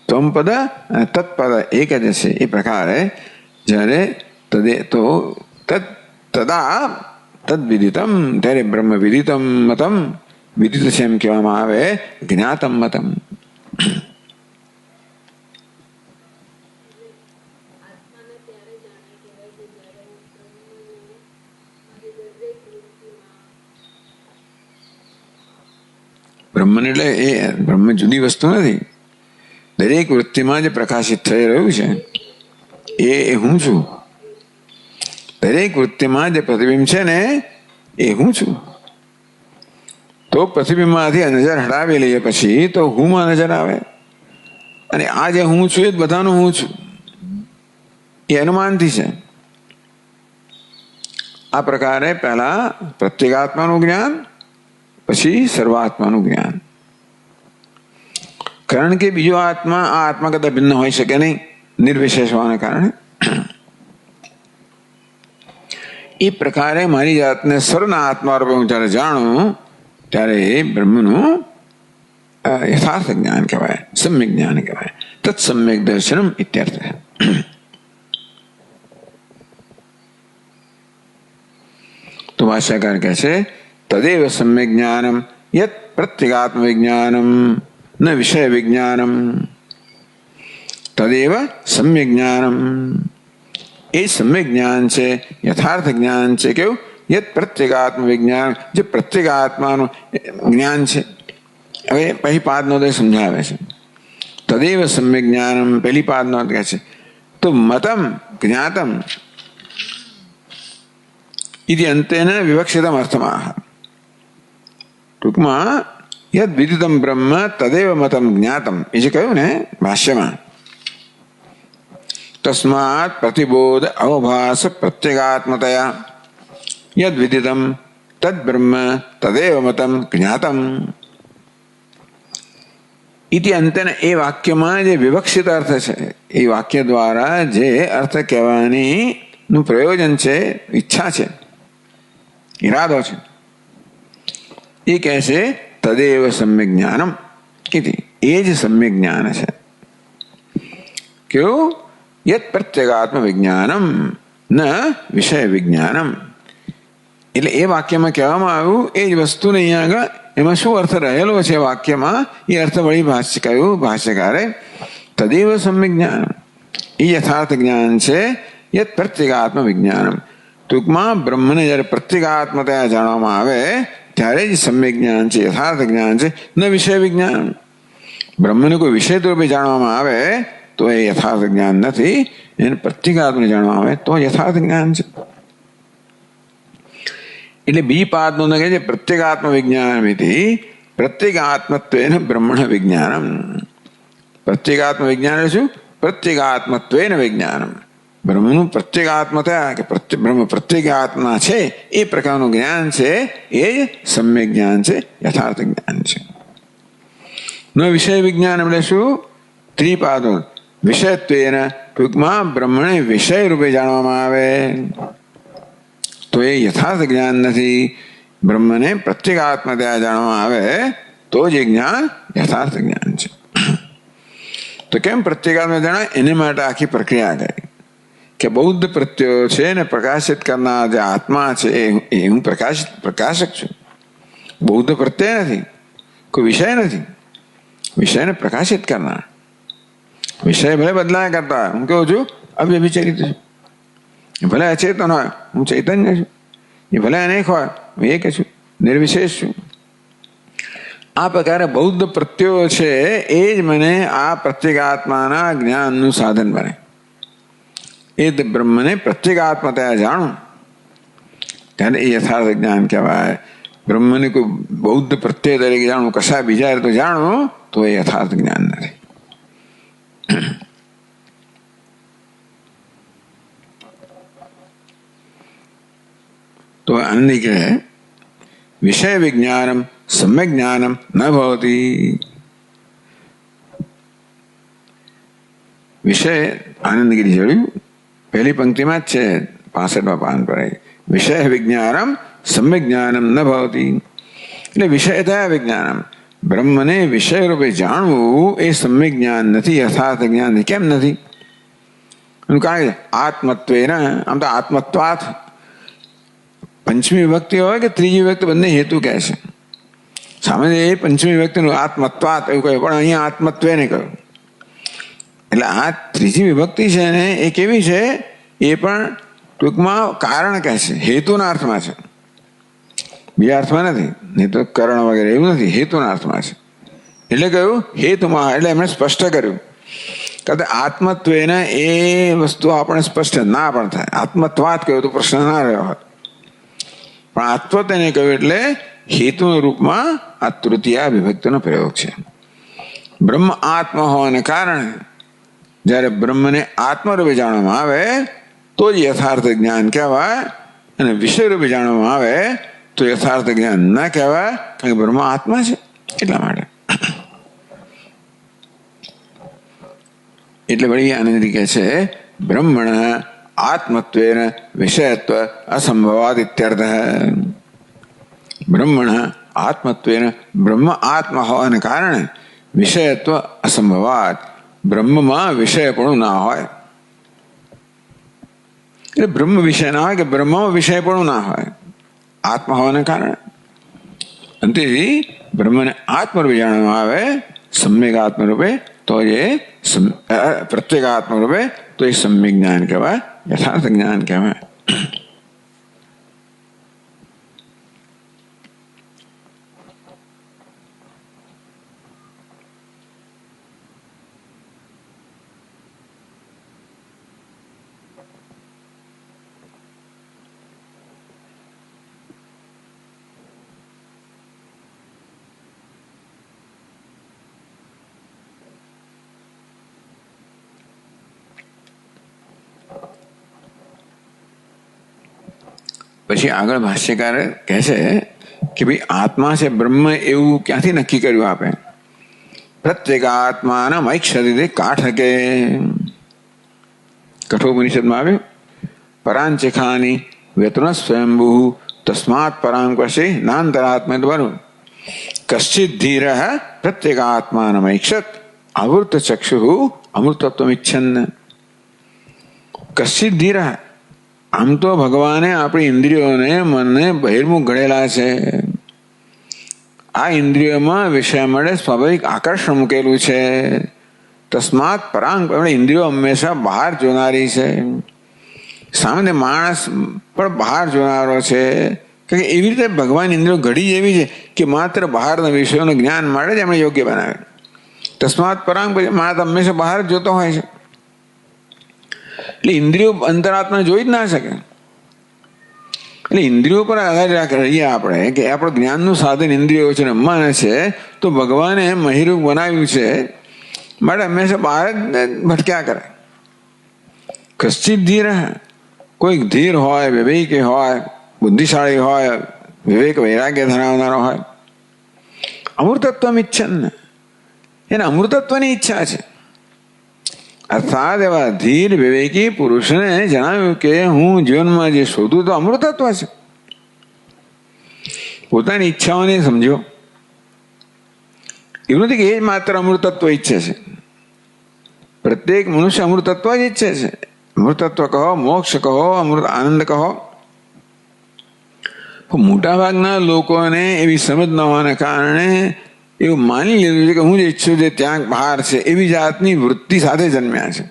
ત્વમપદ અને તત્પદ એક જ છે. એ પ્રકારે જ્યારે તદા તદ વિદિતમ, ત્યારે બ્રહ્મ વિદિતમ મતમ, વિદિત છે એમ કહેવામાં આવે જ્ઞાતમ મતમ. બ્રહ્મન એટલે એ બ્રહ્મ જુદી વસ્તુ નથી. દરેક વૃત્તિમાં જે પ્રકાશિત થઈ રહ્યું છે એ હું છું. દરેક વૃત્તિમાં જે પ્રતિબિંબ છે ને એ હું છું. તો પ્રતિબિંબમાંથી નજર હટાવી લઈએ પછી તો હુંમાં નજર આવે, અને આ જે હું છું એ જ બધાનું હું છું. એ અનુમાનથી છે. આ પ્રકારે પહેલા પ્રત્યેગાત્માનું જ્ઞાન, પછી સર્વાત્માનું જ્ઞાન. કારણ કે બીજો આત્મા આ આત્મા કરતા ભિન્ન હોઈ શકે નહીં, નિર્વિશેષ હોવાને કારણે. એ પ્રકારે મારી જાતને સર્વના આત્મા રૂપે હું જ્યારે જાણું ત્યારે એ બ્રહ્મનું યથાર્થ જ્ઞાન કહેવાય, સમ્યક જ્ઞાન કહેવાય. તત્સમ્યક દર્શનમ ઇત્યર્થ. તો ભાષ્યકાર કહે છે તદેવ સમ્યક જ્ઞાનમ યત પ્રત્યેગાત્મ વિજ્ઞાનમ ન વિષય વિજ્ઞાનમ. તદેવ સમ્યક જ્ઞાનમ, એ સમ્યક જ્ઞાન છે, યથાર્થ જ્ઞાન છે. કેવું? યત પ્રત્યેગાત્મ વિજ્ઞાન, જે પ્રત્યેગાત્માનું જ્ઞાન છે. હવે પહેલી પાદનો તો સમજાવે છે. તદેવ સમ્યક જ્ઞાનમ પહેલી પાદનો કહે છે. તો મતમ જ્ઞાતમ ઇતિ અંતેન વિવક્ષિતમ અર્થમાં. ટૂંકમાં યદ વિદિતમ બ્રહ્મ તદેવ મતમ જ્ઞાતમ, એ જે કહ્યું ને ભાષ્યમાં, તસ્માત પ્રતિબોધ અવભાસ પ્રત્યેગાત્મતયા યદ વિદિતમ તદ બ્રહ્મ તદેવ મતમ જ્ઞાતમ. इति अंतेन ए वाक्यમાં જે વિવક્ષિત અર્થ છે એ વાક્ય દ્વારા જે અર્થ કહેવાની નું પ્રયોજન છે, ઈચ્છા છે, ઈરાદો છે, એ કહે છે તદેવ સમ્યક જ્ઞાનમ ઇતિ. એ જ સમ્યક જ્ઞાન છે. કેવું? યત પ્રત્યેગાત્મ વિજ્ઞાનમ ન વિષય વિજ્ઞાનમ. એટલે એ વાક્યમાં કહેવામાં આવ્યું એ જ વસ્તુને અહીંયા આગળ એમાં શું અર્થ રહેલો છે વાક્યમાં, એ અર્થ વળી કહ્યું ભાષ્યકારે તદેવ સમ્યક જ્ઞાન. એ યથાર્થ જ્ઞાન છે. યત પ્રત્યેગાત્મ વિજ્ઞાનમ. ટૂંકમાં બ્રહ્મને જ્યારે પ્રત્યેગાત્મતયા જાણવામાં આવે ત્યારે જ સમ્યક જ્ઞાન છે, યથાર્થ જ્ઞાન છે. ન વિષય વિજ્ઞાન. બ્રહ્મને કોઈ વિષય રૂપે જાણવામાં આવે તો એ યથાર્થ જ્ઞાન નથી. એને પ્રત્યેગાત્મને જાણવામાં આવે તો યથાર્થ જ્ઞાન છે. એટલે બી પાદનો કહે છે પ્રત્યેગાત્મ વિજ્ઞાન પ્રત્યેગાત્મત્વેન બ્રહ્મણ વિજ્ઞાનમ. પ્રત્યેગાત્મ વિજ્ઞાન એટલે શું? પ્રત્યેગાત્મત્વેન વિજ્ઞાનમ. બ્રહ્મનું પ્રત્યેગાત્મતા કે બ્રહ્મ પ્રત્યેગાત્મા છે એ પ્રકારનું જ્ઞાન છે. એ જ સમ્યક જ્ઞાન છે, યથાર્થ જ્ઞાન છે. ન વિષય વિજ્ઞાન એટલે શું? ત્રિપાદો વિષયત્વેન. ટૂંકમાં બ્રહ્મને વિષય રૂપે જાણવામાં આવે તો એ યથાર્થ જ્ઞાન નથી. બ્રહ્મને પ્રત્યેગાત્મતયા જાણવામાં આવે તો જ એ જ્ઞાન યથાર્થ જ્ઞાન છે. તો કેમ પ્રત્યેગાત્મ જાણે? એને માટે આખી પ્રક્રિયા કરી કે બૌદ્ધ પ્રત્યયો છે ને પ્રકાશિત કરનાર જે આત્મા છે એ હું પ્રકાશક છું. બૌદ્ધ પ્રત્યય નથી, કોઈ વિષય નથી. વિષયને પ્રકાશિત કરનાર. વિષય ભલે બદલાયા કરતા હું કેવું છું અવ્યભિચરિત છું. ભલે અચેતન હોય હું ચૈતન્ય છું. એ ભલે અનેક હોય હું એક છું, નિર્વિશેષ છું. આ પ્રકારે બૌદ્ધ પ્રત્યયો છે એ જ મને આ પ્રત્યેગાત્માના જ્ઞાનનું સાધન બને. એ જ બ્રહ્મને પ્રત્યેગાત્મતયા જાણું ત્યારે એ યથાર્થ જ્ઞાન કહેવાય. બ્રહ્મને કોઈ બૌદ્ધ પ્રત્યય તરીકે જાણું, કશા બીજા રીતે જાણું તો એ યથાર્થ જ્ઞાન નથી. तो आनंदी के विषय विज्ञानम सम्यक ज्ञानम न भवति. विषय आनंदगिरी जोड़્યું पहली पंक्ति में છે 65 पान पर. विषय विज्ञानम सम्यक ज्ञानम न भवति. એટલે વિષય થયા વિજ્ઞાનમ. બ્રહ્મને વિષય રૂપે જાણવું એ સમ્યક જ્ઞાન નથી, યથાર્થ જ્ઞાન. કેમ નથી? એનું કારણ આત્મત્વેન. આમ તો આત્મત્વાત પંચમી વિભક્તિ હોય કે ત્રીજી વિભક્તિ બંને હેતુ કહે છે. સામાન્ય એ પંચમી વિભક્તિનું આત્મત્વાત એવું કહ્યું, પણ અહીંયા આત્મત્વેને કહ્યું. એટલે આ ત્રીજી વિભક્તિ છે ને એ કેવી છે? એ પણ ટૂંકમાં કારણ કહે છે, હેતુના અર્થમાં છે, બીજા અર્થમાં નથી. નહીં તો કરણ વગેરે એવું નથી, હેતુના અર્થમાં છે. એટલે કહ્યું હેતુમાં. એટલે એમણે સ્પષ્ટ કર્યું કે આત્મત્વેને એ વસ્તુ આપણે સ્પષ્ટ ના પણ થાય. આત્મત્વાત કહ્યું તો પ્રશ્ન ના રહ્યો હોત, પણ આત્મત્વ એને કહ્યું એટલે હેતુના રૂપમાં આ તૃતીયા વિભક્તિનો પ્રયોગ છે. બ્રહ્મ આત્મા હોવાને કારણે જ્યારે બ્રહ્મને આત્મરૂપે જાણવામાં આવે તો જ યથાર્થ જ્ઞાન કહેવાય, અને વિષય રૂપે જાણવામાં આવે તો યથાર્થ જ્ઞાન ના કહેવાય, કારણ કે બ્રહ્મ આત્મા છે એટલા માટે. એટલે વળી આનંદી કહે છે બ્રહ્મણ આત્મત્વેન વિષયત્વ અસંભવાદ ઇત્યર્થ. બ્રહ્મણ આત્મત્વેન બ્રહ્મ આત્મા હોવાને કારણે વિષયત્વ અસંભવાદ. બ્રહ્મમાં વિષયપણું ના હોય. એટલે બ્રહ્મ વિષય ના હોય કે બ્રહ્મમાં વિષયપણું ના હોય આત્મા હોવાને કારણે. અંતેથી બ્રહ્મને આત્મરૂપે જાણવામાં આવે સમ્યક આત્મરૂપે તો એ પ્રત્યેગાત્મ રૂપે તો એ સમ્યક જ્ઞાન કહેવાય, યથાર્થ જ્ઞાન કહેવાય. પછી આગળ ભાષ્યકાર કહે છે કે ભાઈ આત્મા છે બ્રહ્મ એવું ક્યાંથી નક્કી કર્યું આપે? પ્રત્યેગાત્માનમૈક્ષતે કાઠકે. કઠોપનિષદમાં આવ્યું પરાંચખાની વેતન સ્વયંભૂ તસ્માત પરાંકશે નાંતરાત્મ બનું કશ્ચિત ધીર પ્રત્યેગાત્માનમૈક્ષત આવૃત ચક્ષુ અમૃતત્વમિચ્છન. કશ્ચિત ધીર, આમ તો ભગવાને આપણી ઇન્દ્રિયોને મનને બહિર્મુખ ઘડેલા છે. આ ઇન્દ્રિયોમાં વિષય મળે સ્વાભાવિક આકર્ષણ મૂકેલું છે. તસ્માત પરાંગ, ઇન્દ્રિયો હંમેશા બહાર જોનારી છે. સામાન્ય માણસ પણ બહાર જોનારો છે. કે એવી રીતે ભગવાન ઇન્દ્રિયો ઘડી એવી છે કે માત્ર બહારના વિષયોનું જ્ઞાન માટે જ એમણે યોગ્ય બનાવે. તસ્માત પરાંગ, માણસ હંમેશા બહાર જ જોતો હોય છે. એટલે ઇન્દ્રિયો અંતરાત્મા જોઈ જ ના શકે. એટલે ઇન્દ્રિયો પર આધાર રહીએ આપણે કે આપણું જ્ઞાનનું સાધન ઇન્દ્રિયો છે ને મન છે, તો ભગવાને મહિરૂપ બનાવ્યું છે માટે હંમેશા બહાર જ ભટક્યા કરે. કશ્ચિત ધીર, કોઈક ધીર હોય, વિવેકી હોય, બુદ્ધિશાળી હોય, વિવેક વૈરાગ્ય ધરાવનારો હોય, અમૃતત્વ ઈચ્છન, એને અમૃતત્વની ઈચ્છા છે. અર્થાત એવા ધીર વિવેકી પુરુષને જણાવ્યું કે હું જીવનમાં જે શોધું તો અમૃતત્વ છે. પોતાની ઈચ્છાઓને સમજો. એવું નથી કે એ જ માત્ર અમૃતત્વ ઈચ્છે છે. પ્રત્યેક મનુષ્ય અમૃતત્વ જ ઈચ્છે છે. અમૃતત્વ કહો, મોક્ષ કહો, અમૃત આનંદ કહો. મોટા ભાગના લોકોને એવી સમજ ન હોવાના કારણે એવું માની લીધું છે કે હું જે ઈચ્છું છું ત્યાં બહાર છે, એવી જાતની વૃત્તિ સાથે જન્મ્યા છે.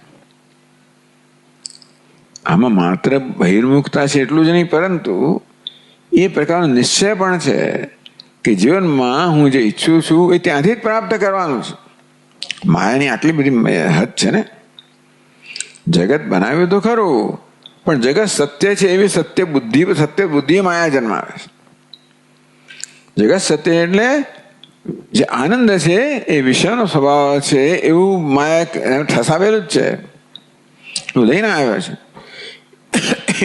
આમાં માત્ર બહિર્મુખતા છે એટલું જ નહીં, પરંતુ એ પ્રકારનો નિશ્ચય પણ છે કે જીવનમાં હું જે ઈચ્છું છું એ ત્યાંથી જ પ્રાપ્ત કરવાનું છે. માયાની આટલી બધી હદ છે ને. જગત બનાવ્યું તો ખરું, પણ જગત સત્ય છે એવી સત્ય બુદ્ધિ માયા જન્માવે છે. જગત સત્ય એટલે જે આનંદ છે એ વિષયનો સ્વભાવ છે એવું માયા ઠસાવેલું જ છે, એવું લઈને આવ્યો છે.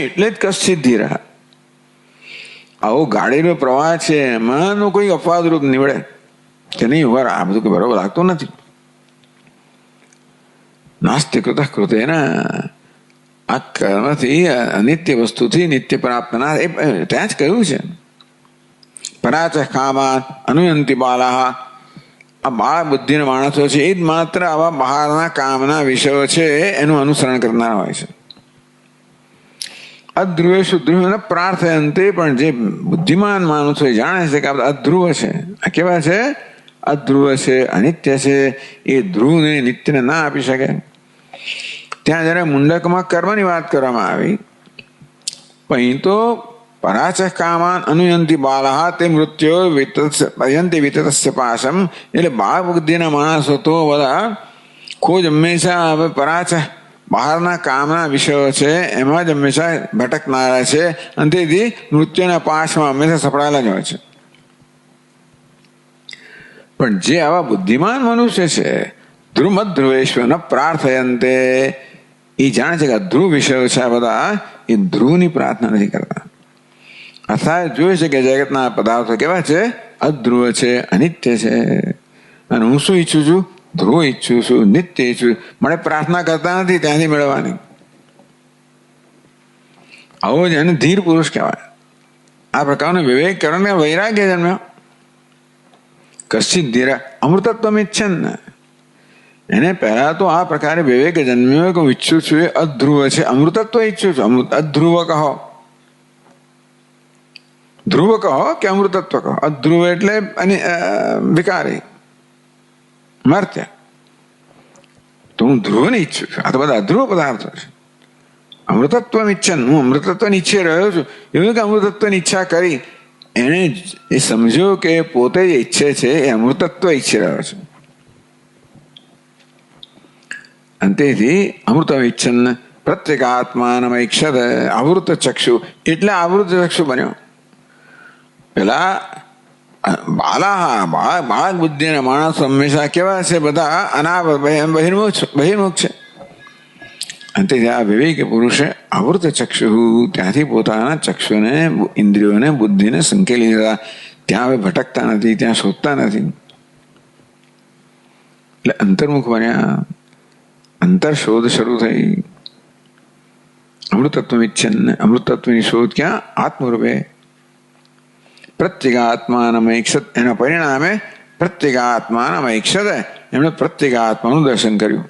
એટલે જ કશ્ચિત ધીર. આવો ગાડીનો પ્રવાહ છે, એમાં કોઈ અપવાદરૂપ નીવડે કે નહીં, ઉભા આ બધું બરોબર લાગતું નથી. નાસ્તિ કૃત કૃતેના, આ કર્મથી અનિત્ય વસ્તુથી નિત્ય પ્રાપ્ત ના, એ ત્યાં જ કહ્યું છે. પરાચ કામાન અનુયંતિ બાલાહ, આ બાળ બુદ્ધિના માણસો છે એ જ માત્ર આવા બહારના કામના વિષયો છે એનું અનુસરણ કરનારા હોય છે. અધ્રુવેશુ ધ્રુવ પ્રાર્થયંતે, પણ જે બુદ્ધિમાન માણસો જાણે છે કે આ બધા અધ્રુવ છે. આ કેવા છે? અધ્રુવ છે, અનિત્ય છે. એ ધ્રુવને નિત્યને ના આપી શકે. ત્યાં જયારે મુંડકમાં કર્મની વાત કરવામાં આવી, અહીં તો પરાચ કામાન અનુયંતિ બાલાહ તે મૃત્યો પયંતિ વિતતસ્ય પાશમ. એટલે બાળ બુદ્ધિના માણસો તો બધા ખોજ હંમેશા હવે પરાચ બહારના કામના વિષયો છે એમાં જ હંમેશા ભટકનારા છે, અને તેથી મૃત્યુના પાશમાં હંમેશા સપડાયેલા જ હોય છે. પણ જે આવા બુદ્ધિમાન મનુષ્ય છે, ધ્રુવમધ્રુવેશ્વર ન પ્રાર્થયંતે, એ જાણે છે કે ધ્રુવ વિષયો છે આ બધા, એ ધ્રુવની પ્રાર્થના નથી કરતા. અર્થાત જોઈ છે કે જગતના પદાર્થો કેવા છે? અધ્રુવ છે, અનિત્ય છે. અને હું શું ઈચ્છું છું? ધ્રુવ ઈચ્છું છું, નિત્ય ઈચ્છું. મને પ્રાર્થના કરતા નથી ત્યાંથી મેળવવાની. આવો જ એને ધીર પુરુષ કહેવાય. આ પ્રકારનો વિવેક કરીને વૈરાગ્ય જન્મ્યો. કશ્ચિત ધીર અમૃતત્વ ઈચ્છન. એને પહેલા તો આ પ્રકારે વિવેક જન્મ્યો કે હું ઈચ્છું છું એ અધ્રુવ છે, અમૃતત્વ ઈચ્છું છું. અધ્રુવ કહો, ધ્રુવ કહો કે અમૃતત્વ કહો. અધ્રુવ એટલે વિકારી, મર્ત્ય. તો હું ધ્રુવને ઈચ્છું છું. આ તો બધા અધ્રુવ પદાર્થો છે. અમૃતત્વ ઈચ્છન, હું અમૃતત્વની ઈચ્છે રહ્યો છું. એવું કે અમૃતત્વની ઈચ્છા કરી, એને એ સમજ્યો કે પોતે જે ઈચ્છે છે એ અમૃતત્વ ઈચ્છી રહ્યો છે. અંતેથી અમૃત ઈચ્છન પ્રત્યેગાત્માનમૈક્ષત આવૃત ચક્ષુ, એટલે આવૃત ચક્ષુ બન્યો. પેલા બાળક બુદ્ધિના માણસો હંમેશા કેવા છે? બધા બહિર્મુખ છે. અંતે આ વિવેક પુરુષે આવૃત ચક્ષુ, ત્યાંથી પોતાના ચક્ષુને, ઇન્દ્રિયોને, બુદ્ધિને સંકેલી દીધા. ત્યાં હવે ભટકતા નથી, ત્યાં શોધતા નથી. એટલે અંતર્મુખ બન્યા, અંતર શોધ શરૂ થઈ. અમૃતત્વ વિચ્છિન્ન, અમૃતત્વની શોધ ક્યાં? આત્મરૂપે. પ્રત્યેગાત્માનમ ઈક્ષત, એના પરિણામે પ્રત્યેગાત્માનમ ઈક્ષત, એમણે પ્રત્યેગાત્માનું દર્શન કર્યું.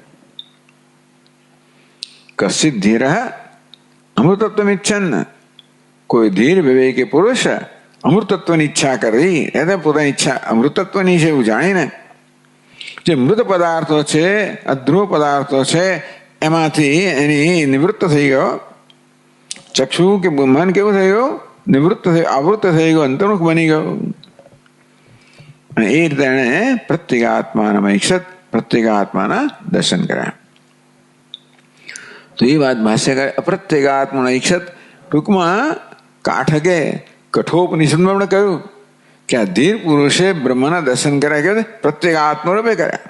કશ્ચિત ધીર અમૃતત્વ ઈચ્છન, કોઈ ધીર વિવેકી પુરુષ અમૃતત્વની ઈચ્છા કરી, એટલે પોતાની ઈચ્છા અમૃતત્વની છે એવું જાણીને જે મૃત પદાર્થો છે, અધ્રુવ પદાર્થો છે, એમાંથી એની નિવૃત્ત થઈ ગયો. ચક્ષુ કે મન કેવું થઈ ગયું? નિવૃત્ત થયું, આવૃત્ત થઈ ગયું, અંતર્મુખ બની ગયું. અને એ રીતે એણે પ્રત્યેગાત્માના ઈક્ષત, પ્રત્યેગાત્માના દર્શન કર્યા. તો એ વાત ભાષ્યકાર અપ્રત્યેગાત્માના ઈક્ષત, ટૂંકમાં કાઠકે કઠોપનિષદમાં આપણે કહ્યું કે આ ધીર પુરુષે બ્રહ્મના દર્શન કર્યા, કે પ્રત્યેગાત્મ રૂપે કર્યા.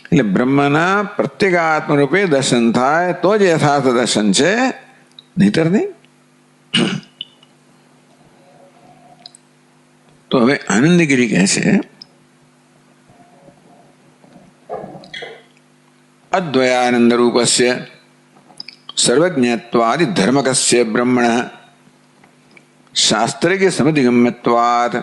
એટલે બ્રહ્મના પ્રત્યેગાત્મ રૂપે દર્શન થાય તો જ યથાર્થ દર્શન છે, નહીતર નહીં. તો હવે આનંદગીરી કહે છે અદ્વયાનંદ રૂપસ્ય સર્વજ્ઞત્વાદિ ધર્મકસ્ય બ્રહ્મણ શાસ્ત્રે સમધિગમ્યત્વાદ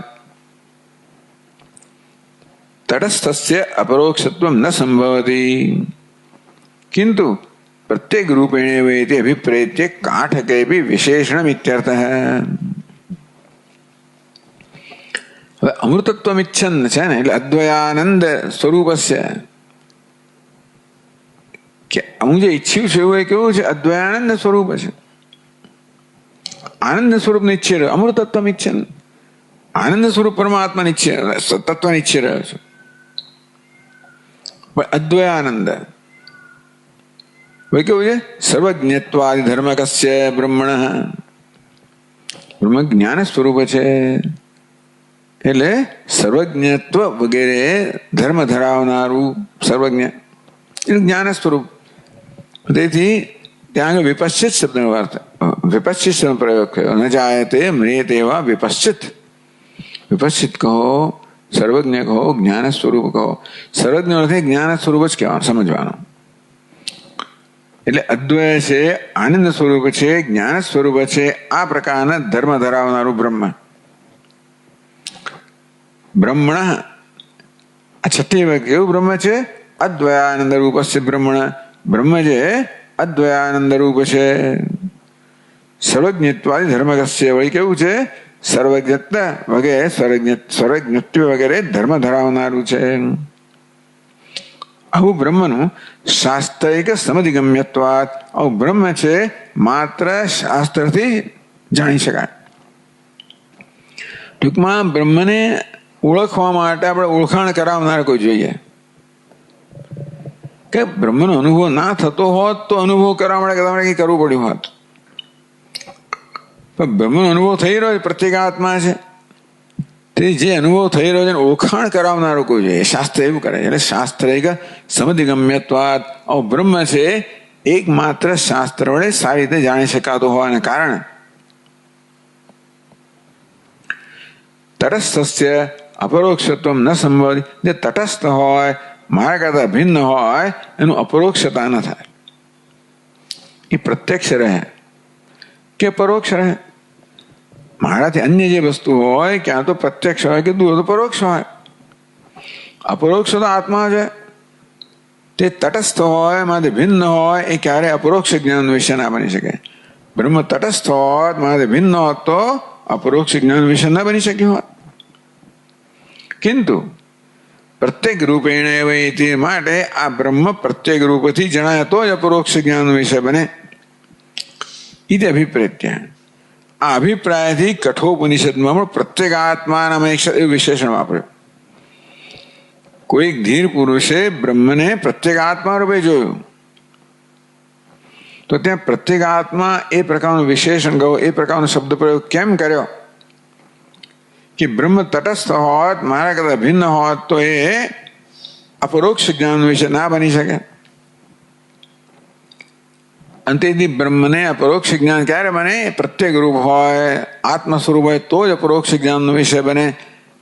તટસ્થસ્ય અપરોક્ષત્વમ ન સંભવતી કિંતુ પ્રત્યેક રૂપેણ વેતિ અભિપ્રેત્ય કાઠકેપી વિશેષણમ ઇત્યર્થઃ. હવે અમૃતત્વમ ઇચ્છન છે ને, એટલે અદ્વયાનંદ સ્વરૂપસ્ય, કે હું જે ઈચ્છ્યું છું એવું એ કેવું છે? અદ્વયાનંદ સ્વરૂપ છે, આનંદ સ્વરૂપ ને ઈચ્છી રહ્યો. અમૃતત્વ ઈચ્છન, આનંદ સ્વરૂપ પરમાત્મા તત્વ ઈચ્છી રહ્યો છે. પણ અદ્વયાનંદ ભાઈ કેવું છે? સર્વજ્ઞત્વાદિ ધર્મકસ્ય બ્રહ્મણ, બ્રહ્મ જ્ઞાન સ્વરૂપ છે, એટલે સર્વજ્ઞત્વ વગેરે ધર્મ ધરાવનારું સર્વજ્ઞ જ્ઞાન સ્વરૂપ. તેથી ત્યાં આગળ વિપશ્ચિત શબ્દનો અર્થ, વિપશ્ચિત શબ્દ પ્રયોગ થયો. ન જાયતે મ્રિયતે એવા વિપશ્ચિત. વિપશ્ચિત કહો, સર્વજ્ઞ કહો, જ્ઞાન સ્વરૂપ કહો. સર્વજ્ઞ અર્થે જ્ઞાન સ્વરૂપ જ કહેવાનું, સમજવાનું. એટલે અદ્વય છે, આનંદ સ્વરૂપ છે, જ્ઞાન સ્વરૂપ છે, આ પ્રકારના ધર્મ ધરાવનારું બ્રહ્મ. બ્રહ્મણ આ છઠ્ઠી વખત કેવું બ્રહ્મ છે? અદ્વયાનંદ રૂપસ્ય બ્રહ્મણ, બ્રહ્મ જે અદ્વયાનંદ રૂપ છે. સર્વજ્ઞત્વાદિ ધર્મકસ્ય, વળી કેવું છે? સર્વજ્ઞત્વ વગેરે, સર્વજ્ઞત્વ વગેરે ધર્મ ધરાવનારું છે. આવું બ્રહ્મનું શાસ્ત્રિક સમધિગમ્યત્વાદ, આવું બ્રહ્મ છે માત્ર શાસ્ત્રથી જાણી શકાય. ટૂંકમાં બ્રહ્મને ઓળખવા માટે આપણે ઓળખાણ કરાવનાર કોઈ જોઈએ. કે બ્રહ્મનો અનુભવ ના થતો હોત તો અનુભવ કરવા માટે તમારે કંઈ કરવું પડ્યું હોત. પણ બ્રહ્મનો અનુભવ થઈ રહ્યો છે, પ્રત્યેગાત્મા છે, તે જે અનુભવ થઈ રહ્યો છે ઓળખાણ કરાવનારો કોઈ જોઈએ. શાસ્ત્ર એવું કરે છે. એટલે શાસ્ત્રિક સમધિગમ્યત્વાદ, આવું બ્રહ્મ છે એકમાત્ર શાસ્ત્ર વડે સારી રીતે જાણી શકાતો હોવાને કારણે તટસ્થસ્ય અપરોક્ષત્વ ન સંભવ, જે તટસ્થ હોય, મારા કરતા ભિન્ન હોય, એનું અપરોક્ષતા ન થાય. એ પ્રત્યક્ષ રહે કે પરોક્ષ રહે. મારાથી અન્ય જે વસ્તુ હોય, ક્યાં તો પ્રત્યક્ષ હોય કે દૂર તો પરોક્ષ હોય. અપરોક્ષ તો આત્મા છે, તે તટસ્થ હોય, મારાથી ભિન્ન હોય, એ ક્યારે અપરોક્ષ જ્ઞાન વિશે ના બની શકે. બ્રહ્મ તટસ્થ હોત, મારાથી ભિન્ન હોત તો અપરોક્ષ જ્ઞાન વિશે ના બની શક્યું હોત. કિંતુ પ્રત્યેક રૂપેણ એવૈતિ, માટે આ બ્રહ્મ પ્રત્યેક રૂપથી જણાય તો જ અપરોક્ષ જ્ઞાન વિષય બને. ઇતિ અભિપ્રેત્ય, આ અભિપ્રાયથી કઠોપનિષદમાં પણ પ્રત્યેગાત્માનામ એવું વિશેષણ વાપર્યું. કોઈક ધીર પુરુષે બ્રહ્મને પ્રત્યેગાત્મા રૂપે જોયું, તો ત્યાં પ્રત્યેગાત્મા એ પ્રકારનું વિશેષણ ગયો, એ પ્રકારનો શબ્દ પ્રયોગ કેમ કર્યો? કે બ્રહ્મ તટસ્થ હોત, મારા કરતા ભિન્ન હોત તો એ અપરોક્ષ જ્ઞાન વિશે ના બની શકે. અંતેથી બ્રહ્મને અપરોક્ષ જ્ઞાન ક્યારે બને? પ્રત્યેક રૂપ હોય, આત્મ સ્વરૂપ હોય તો જ અપરોક્ષ જ્ઞાનનો વિષય બને.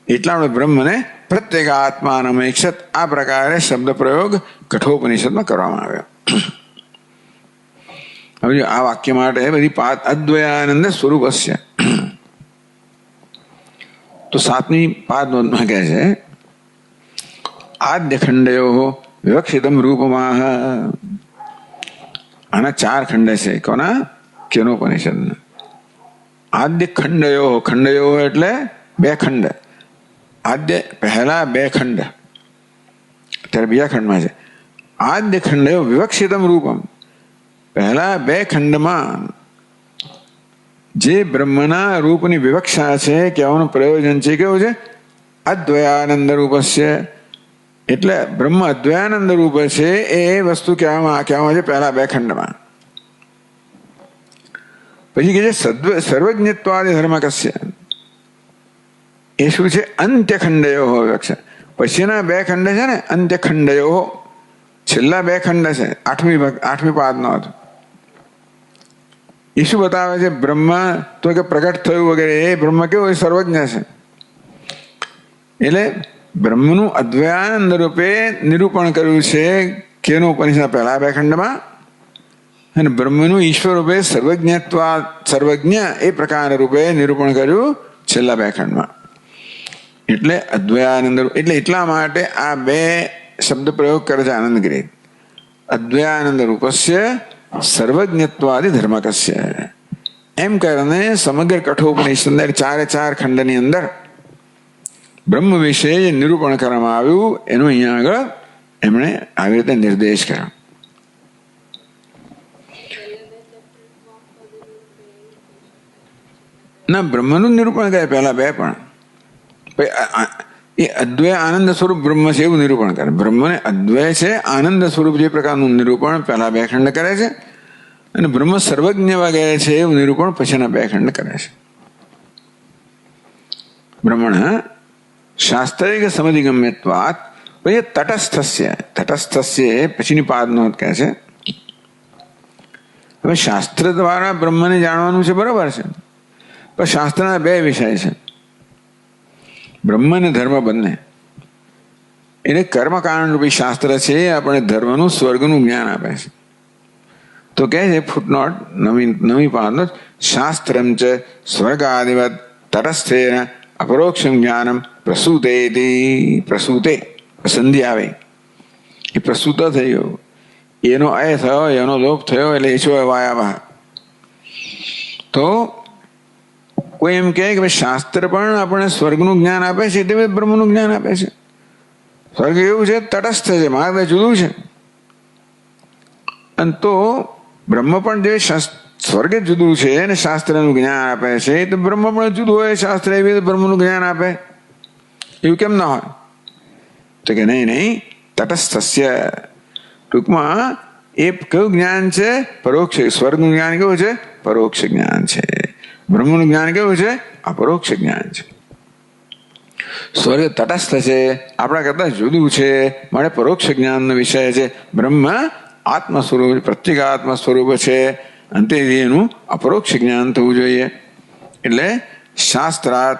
એટલા માટે બ્રહ્મને પ્રત્યેક આત્માનમૈક્ષત આ પ્રકારે શબ્દ પ્રયોગ કઠોપનિષદમાં કરવામાં આવ્યો. હવે આ વાક્ય માટે બધી અદ્વયાનંદ સ્વરૂપસ્ય. તો 7મી પાદમાં કહે છે આદ્ય ખંડયો વિવક્ષિતમ રૂપમાં. આના 4 ખંડ છે. કોના? કેનોપનિષદના. આદ્ય ખંડયો. ખંડયો એટલે 2 ખંડ. આદ્ય પહેલા 2 ખંડ, અત્યારે બીજા ખંડમાં છે. આદ્ય ખંડયો વિવક્ષિતમ રૂપમ. પહેલા 2 ખંડમાં જે બ્રહ્મના રૂપની વિવક્ષા છે, કહેવાનું પ્રયોજન છે કેવું છે? અદ્વયાનંદ રૂપસ્ય. એટલે બ્રહ્મ અદ્વયાનંદ રૂપ છે એ વસ્તુ કહેવામાં છે પહેલા 2 ખંડમાં. પછી કે છે સર્વજ્ઞત્વાદિ ધર્મકસ્ય. એ શું છે? અંત્યખંડયો વિવક્ષા. પછીના 2 ખંડ છે ને, અંત્યખંડયો. છેલ્લા 2 ખંડ છે 8મી પાદનો હતો. એ શું બતાવે છે? બ્રહ્મ તો કે પ્રગટ થયું વગેરે. એ બ્રહ્મ કેવું? સર્વજ્ઞ છે. એટલે બ્રહ્મનું અદ્વયાનંદ રૂપે નિરૂપણ કર્યું છે કેનોપનિષદ પહેલા 2 ખંડમાં, અને બ્રહ્મનું ઈશ્વર રૂપે સર્વજ્ઞ એ પ્રકાર રૂપે નિરૂપણ કર્યું છેલ્લા 2 ખંડમાં. એટલે અદ્વયાનંદ. એટલે એટલા માટે આ 2 શબ્દ પ્રયોગ કરે છે આનંદગીરી. અદ્વયાનંદ રૂપસ્ય સર્વજ્ઞત્વાદિ ધર્મકસ્ય. એમ કરીને સમગ્ર કઠોપનિષદના 4 ખંડની અંદર બ્રહ્મ વિશે નિરૂપણ કરવામાં આવ્યું એનું અહીંયા આગળ એમણે આવી રીતે નિર્દેશ કર્યો. ના, બ્રહ્મનું નિરૂપણ કરે પહેલા 2 પણ. એ અદ્વય આનંદ સ્વરૂપ બ્રહ્મ છે એવું નિરૂપણ કરે. બ્રહ્મને અદ્વય છે, આનંદ સ્વરૂપ જે પ્રકારનું નિરૂપણ પહેલા 2 ખંડ કરે છે, અને બ્રહ્મ સર્વજ્ઞ વગેરે છે એવું નિરૂપણ પછીના 2 ખંડ કરે છે. બ્રહ્મણ શાસ્ત્રિક સમધિગમ્યત્વાત. પછી તટસ્થસ્ય. તટસ્થસ્ય પછીની પાદનો કહે છે. હવે શાસ્ત્ર દ્વારા બ્રહ્મને જાણવાનું છે, બરોબર છે, પણ શાસ્ત્રના 2 વિષય છે, બ્રહ્મ અને ધર્મ બંને. એટલે કર્મકાંડ રૂપી શાસ્ત્ર છે એ આપણે ધર્મનું સ્વર્ગનું જ્ઞાન આપે છે. તો કહે છે ફૂટનોટ 9મી પાદનો, શાસ્ત્રમ ચ સ્વર્ગાદિવત તટસ્થેન અપરોક્ષમ જ્ઞાનમ પ્રસૂતે. પ્રસૂતે સંધિ આવે, એ પ્રસૂત થયો, એનો અય થયો, એનો લોપ થયો, એટલે એચો વાયા. તો કોઈ એમ કહે કે શાસ્ત્ર પણ આપણે સ્વર્ગનું જ્ઞાન આપે છે, એટલે બ્રહ્મનું જ્ઞાન આપે છે. સ્વર્ગ એવું છે, તટસ્થ છે, માર્ગ જુદું છે. અને તો બ્રહ્મ પણ જે સ્વર્ગ જુદું છે અને શાસ્ત્રનું જ્ઞાન આપે છે, તો બ્રહ્મ પણ જુદું હોય, શાસ્ત્ર એવી રીતે બ્રહ્મનું જ્ઞાન આપે, એવું કેમ ના હોય? તો કે નહીં, તટસ્થસ્ય. ટૂંકમાં એ કયું જ્ઞાન છે? પરોક્ષ. સ્વર્ગનું જ્ઞાન કેવું છે? પરોક્ષ જ્ઞાન છે. બ્રહ્મનું જ્ઞાન કેવું છે? અપરોક્ષ જ્ઞાન છે. સ્વર્ગ તટસ્થ છે, આપણા કરતા જુદું છે, માટે પરોક્ષ જ્ઞાનનો વિષય છે. બ્રહ્મ આત્મ સ્વરૂપ, પ્રત્યેક આત્મ સ્વરૂપ છે, અંતે એનું અપરોક્ષ જ્ઞાન થવું જોઈએ. એટલે શાસ્ત્રાત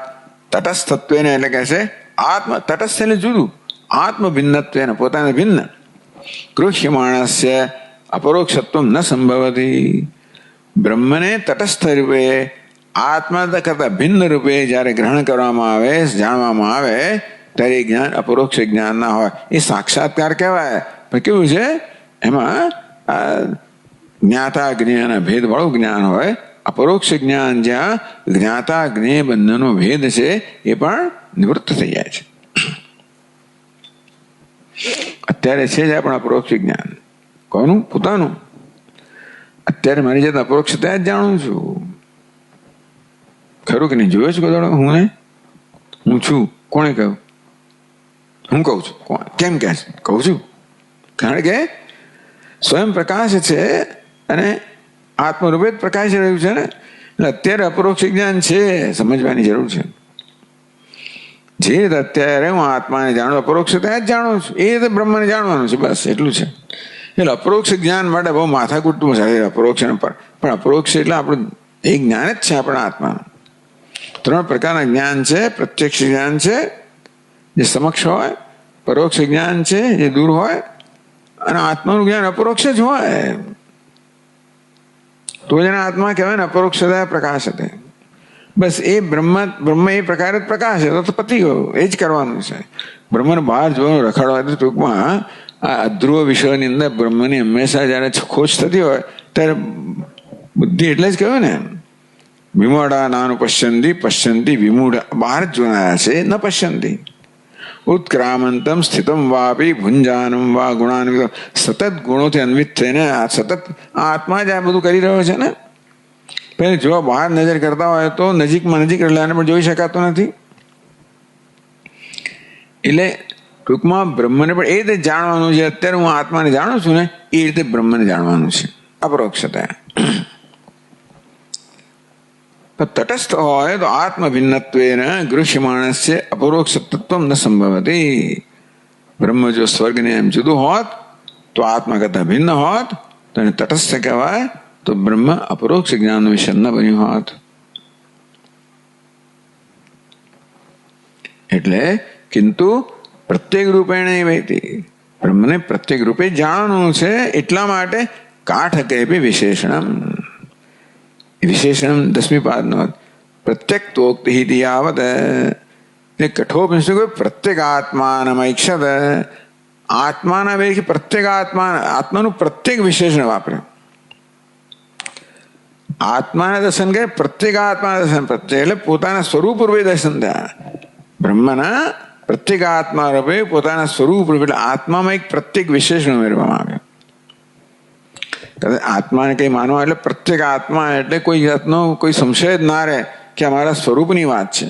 તટસ્થત્વેને, એટલે કહે છે આત્મ તટસ્થ એટલે જુદું, આત્મ ભિન્નત્વેને પોતાને ભિન્ન, ગૃહ્યમાણસ્ય અપરોક્ષત્વ ન સંભવતી. બ્રહ્મને તટસ્થ રૂપે આત્મા કરતા ભિન્ન રૂપે જ્યારે ગ્રહણ કરવામાં આવે, જાણવામાં આવે, ત્યારે એ જ્ઞાન અપરોક્ષ જ્ઞાન ના હોય, એ સાક્ષાત્કાર કહેવાય. પણ કેવું છે? એમાં જ્ઞાતા જ્ઞેય અને ભેદ વાળું જ્ઞાન હોય. અપરોક્ષ જ્ઞાન જ્યાં જ્ઞાતા જ્ઞેય બંનેનો ભેદ છે એ પણ નિવૃત્ત થઈ જાય છે. અત્યારે છે જ પણ અપરોક્ષ જ્ઞાન કોનું? પોતાનું. અત્યારે મારી જાત અપરોક્ષ ત્યાં જ જાણું છું. ખરું કે નહીં? જોયો છું કદાચ હું છું? કોણે કહ્યું? હું કહું છું. કેમ કે કહું છું? કારણ કે સ્વયં પ્રકાશ છે અને આત્મરૂપે જ પ્રકાશ રહ્યું છે ને. એટલે અત્યારે અપરોક્ષ જ્ઞાન છે, સમજવાની જરૂર છે. જે રીતે અત્યારે હું આત્માને જાણું, અપરોક્ષ ત્યાં જ જાણું છું, એ રીતે બ્રહ્મને જાણવાનું છે, બસ એટલું છે. એટલે અપરોક્ષ જ્ઞાન માટે બહુ માથાકૂટવું છે. અપરોક્ષ પણ અપરોક્ષ એટલે આપણું એ જ્ઞાન જ છે આપણા આત્માનું. 3 પ્રકારના જ્ઞાન છે. પ્રત્યક્ષ જ્ઞાન છે, જે સમક્ષ હોય પરોક્ષ જ્ઞાન છે જે દૂર હોય, અને આત્માનું જ્ઞાન અપરોક્ષ જ હોય તો જેના આત્મા કહેવાય ને અપરોક્ષતા પ્રકાશ હતો. બસ એ બ્રહ્મ એ પ્રકારે જ પ્રકાશ હતો તો પતી ગયો. એ જ કરવાનું છે. બ્રહ્મને બહાર જોવાનું રખડવા તો ટૂંકમાં આ અધ્રુવ વિષયોની અંદર બ્રહ્મની હંમેશા જયારે ખોજ થતી હોય ત્યારે બુદ્ધિ એટલે જ કહ્યું ને વિમૂઢા નાનું પશ્યંતી વિમૂઢ બહાર જ જોનારા છે ન પશ્યંતી. ઉત્ક્રામંતમ સ્થિતમ વાપી ભુંજાનમ વા ગુણાન્વિત, સતત ગુણોથી અન્વિત થઈને સતત આત્મા જ આ બધું કરી રહ્યો છે ને. પછી જો બહાર નજર કરતા હોય તો નજીકમાં નજીક રહેલાને પણ જોઈ શકાતું નથી. એટલે ટૂંકમાં બ્રહ્મને પણ એ રીતે જાણવાનું છે. અત્યારે હું આત્માને જાણું છું ને એ રીતે બ્રહ્મને જાણવાનું છે અપરોક્ષતા. તટસ્થ હોય તો આત્મ ભિન્નત્વેન ગૃહ્યમાણસ્ય અપરોક્ષ તત્વ ન સંભવતી. બ્રહ્મ જો સ્વર્ગને એમ જુદું હોત તો આત્મા કરતા ભિન્ન હોત તો એને તટસ્થ કહેવાય. તો બ્રહ્મ અપરોક્ષ જ્ઞાન વિશે ન બન્યું હોત. એટલે કિંતુ પ્રત્યેક રૂપેણ વૈતી, બ્રહ્મને પ્રત્યેક રૂપે જાણવાનું છે. એટલા માટે કાઠકે વિશેષણમ, વિશેષણ 10મી પાદનો પ્રત્યેક તોક્તિ યાવત કઠોપનિષદ પ્રત્યેક આત્માનમૈક્ષત, આત્માના વે પ્રત્યેક આત્માનું પ્રત્યેક વિશેષણ વાપરે. આત્માના દર્શન કરે પ્રત્યેક આત્માના દર્શન, પ્રત્યેક એટલે પોતાના સ્વરૂપ રૂપે દર્શન થયા. બ્રહ્મના પ્રત્યેક આત્મા રૂપે પોતાના સ્વરૂપ રૂપે એટલે આત્મામાં એક પ્રત્યેક વિશેષણ ઉમેરવામાં આવ્યો. આત્માને કઈ માનવા એટલે પ્રત્યેક આત્મા એટલે કોઈ જાતનો કોઈ સંશય જ ના રહે કે અમારા સ્વરૂપની વાત છે.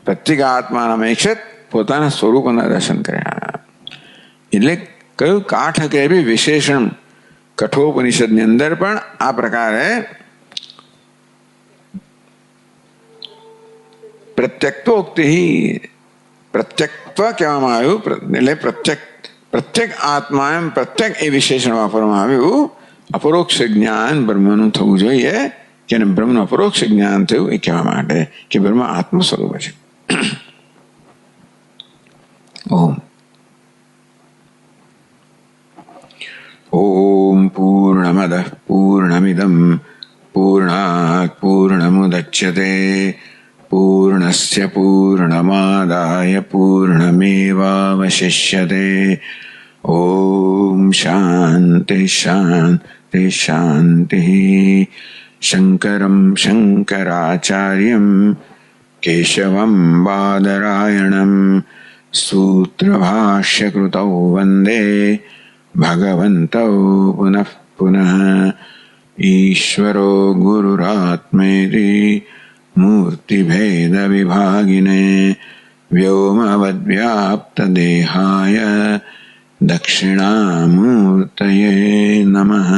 પ્રત્યેક આત્માના મેક્ષત પોતાના સ્વરૂપના દર્શન કર્યા. એટલે કયું કાઠ કે બી વિશેષણ કઠોપનિષદની અંદર પણ આ પ્રકારે પ્રત્યક્તોક્તિ પ્રત્યક્ત્વ કહેવામાં આવ્યું. એટલે પ્રત્યેક આત્મા એમ પ્રત્યેક એ વિશેષણ વાપરવામાં આવ્યું. અપરોક્ષ જ્ઞાન બ્રહ્મનું થવું જોઈએ કે બ્રહ્મનું અપરોક્ષ જ્ઞાન થયું એ કહેવા માટે કે બ્રહ્મ આત્મ સ્વરૂપ છે. ઓમ પૂર્ણમદ પૂર્ણમિદમ પૂર્ણાત પૂર્ણમુદચ્યતે પૂર્ણસ્ય પૂર્ણમાદાય પૂર્ણમેવાવશિષ્યતે. ઓમ શાંતિ શાંતિ શાંતિ. શંકરમ શંકરાચાર્યમ કેશવમ બાદરાયણમ સૂત્રભાષ્યકૃતૌ વંદે ભગવन्तૌ પુનઃ પુનઃ. ઈશ્વરો ગુરુરાત્મેતિ મૂર્તિભેદ વિભાગિને વ્યોમવદ્વ્યાપ્તદેહાય દક્ષિણામૂર્તયે નમઃ.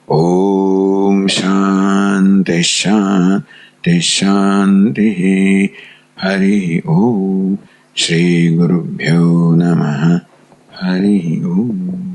ઓમ શાંતિ શાંતિ શાંતિ. હરિ ઓમ. શ્રી ગુરુભ્યો નમઃ. હરિ ઓમ.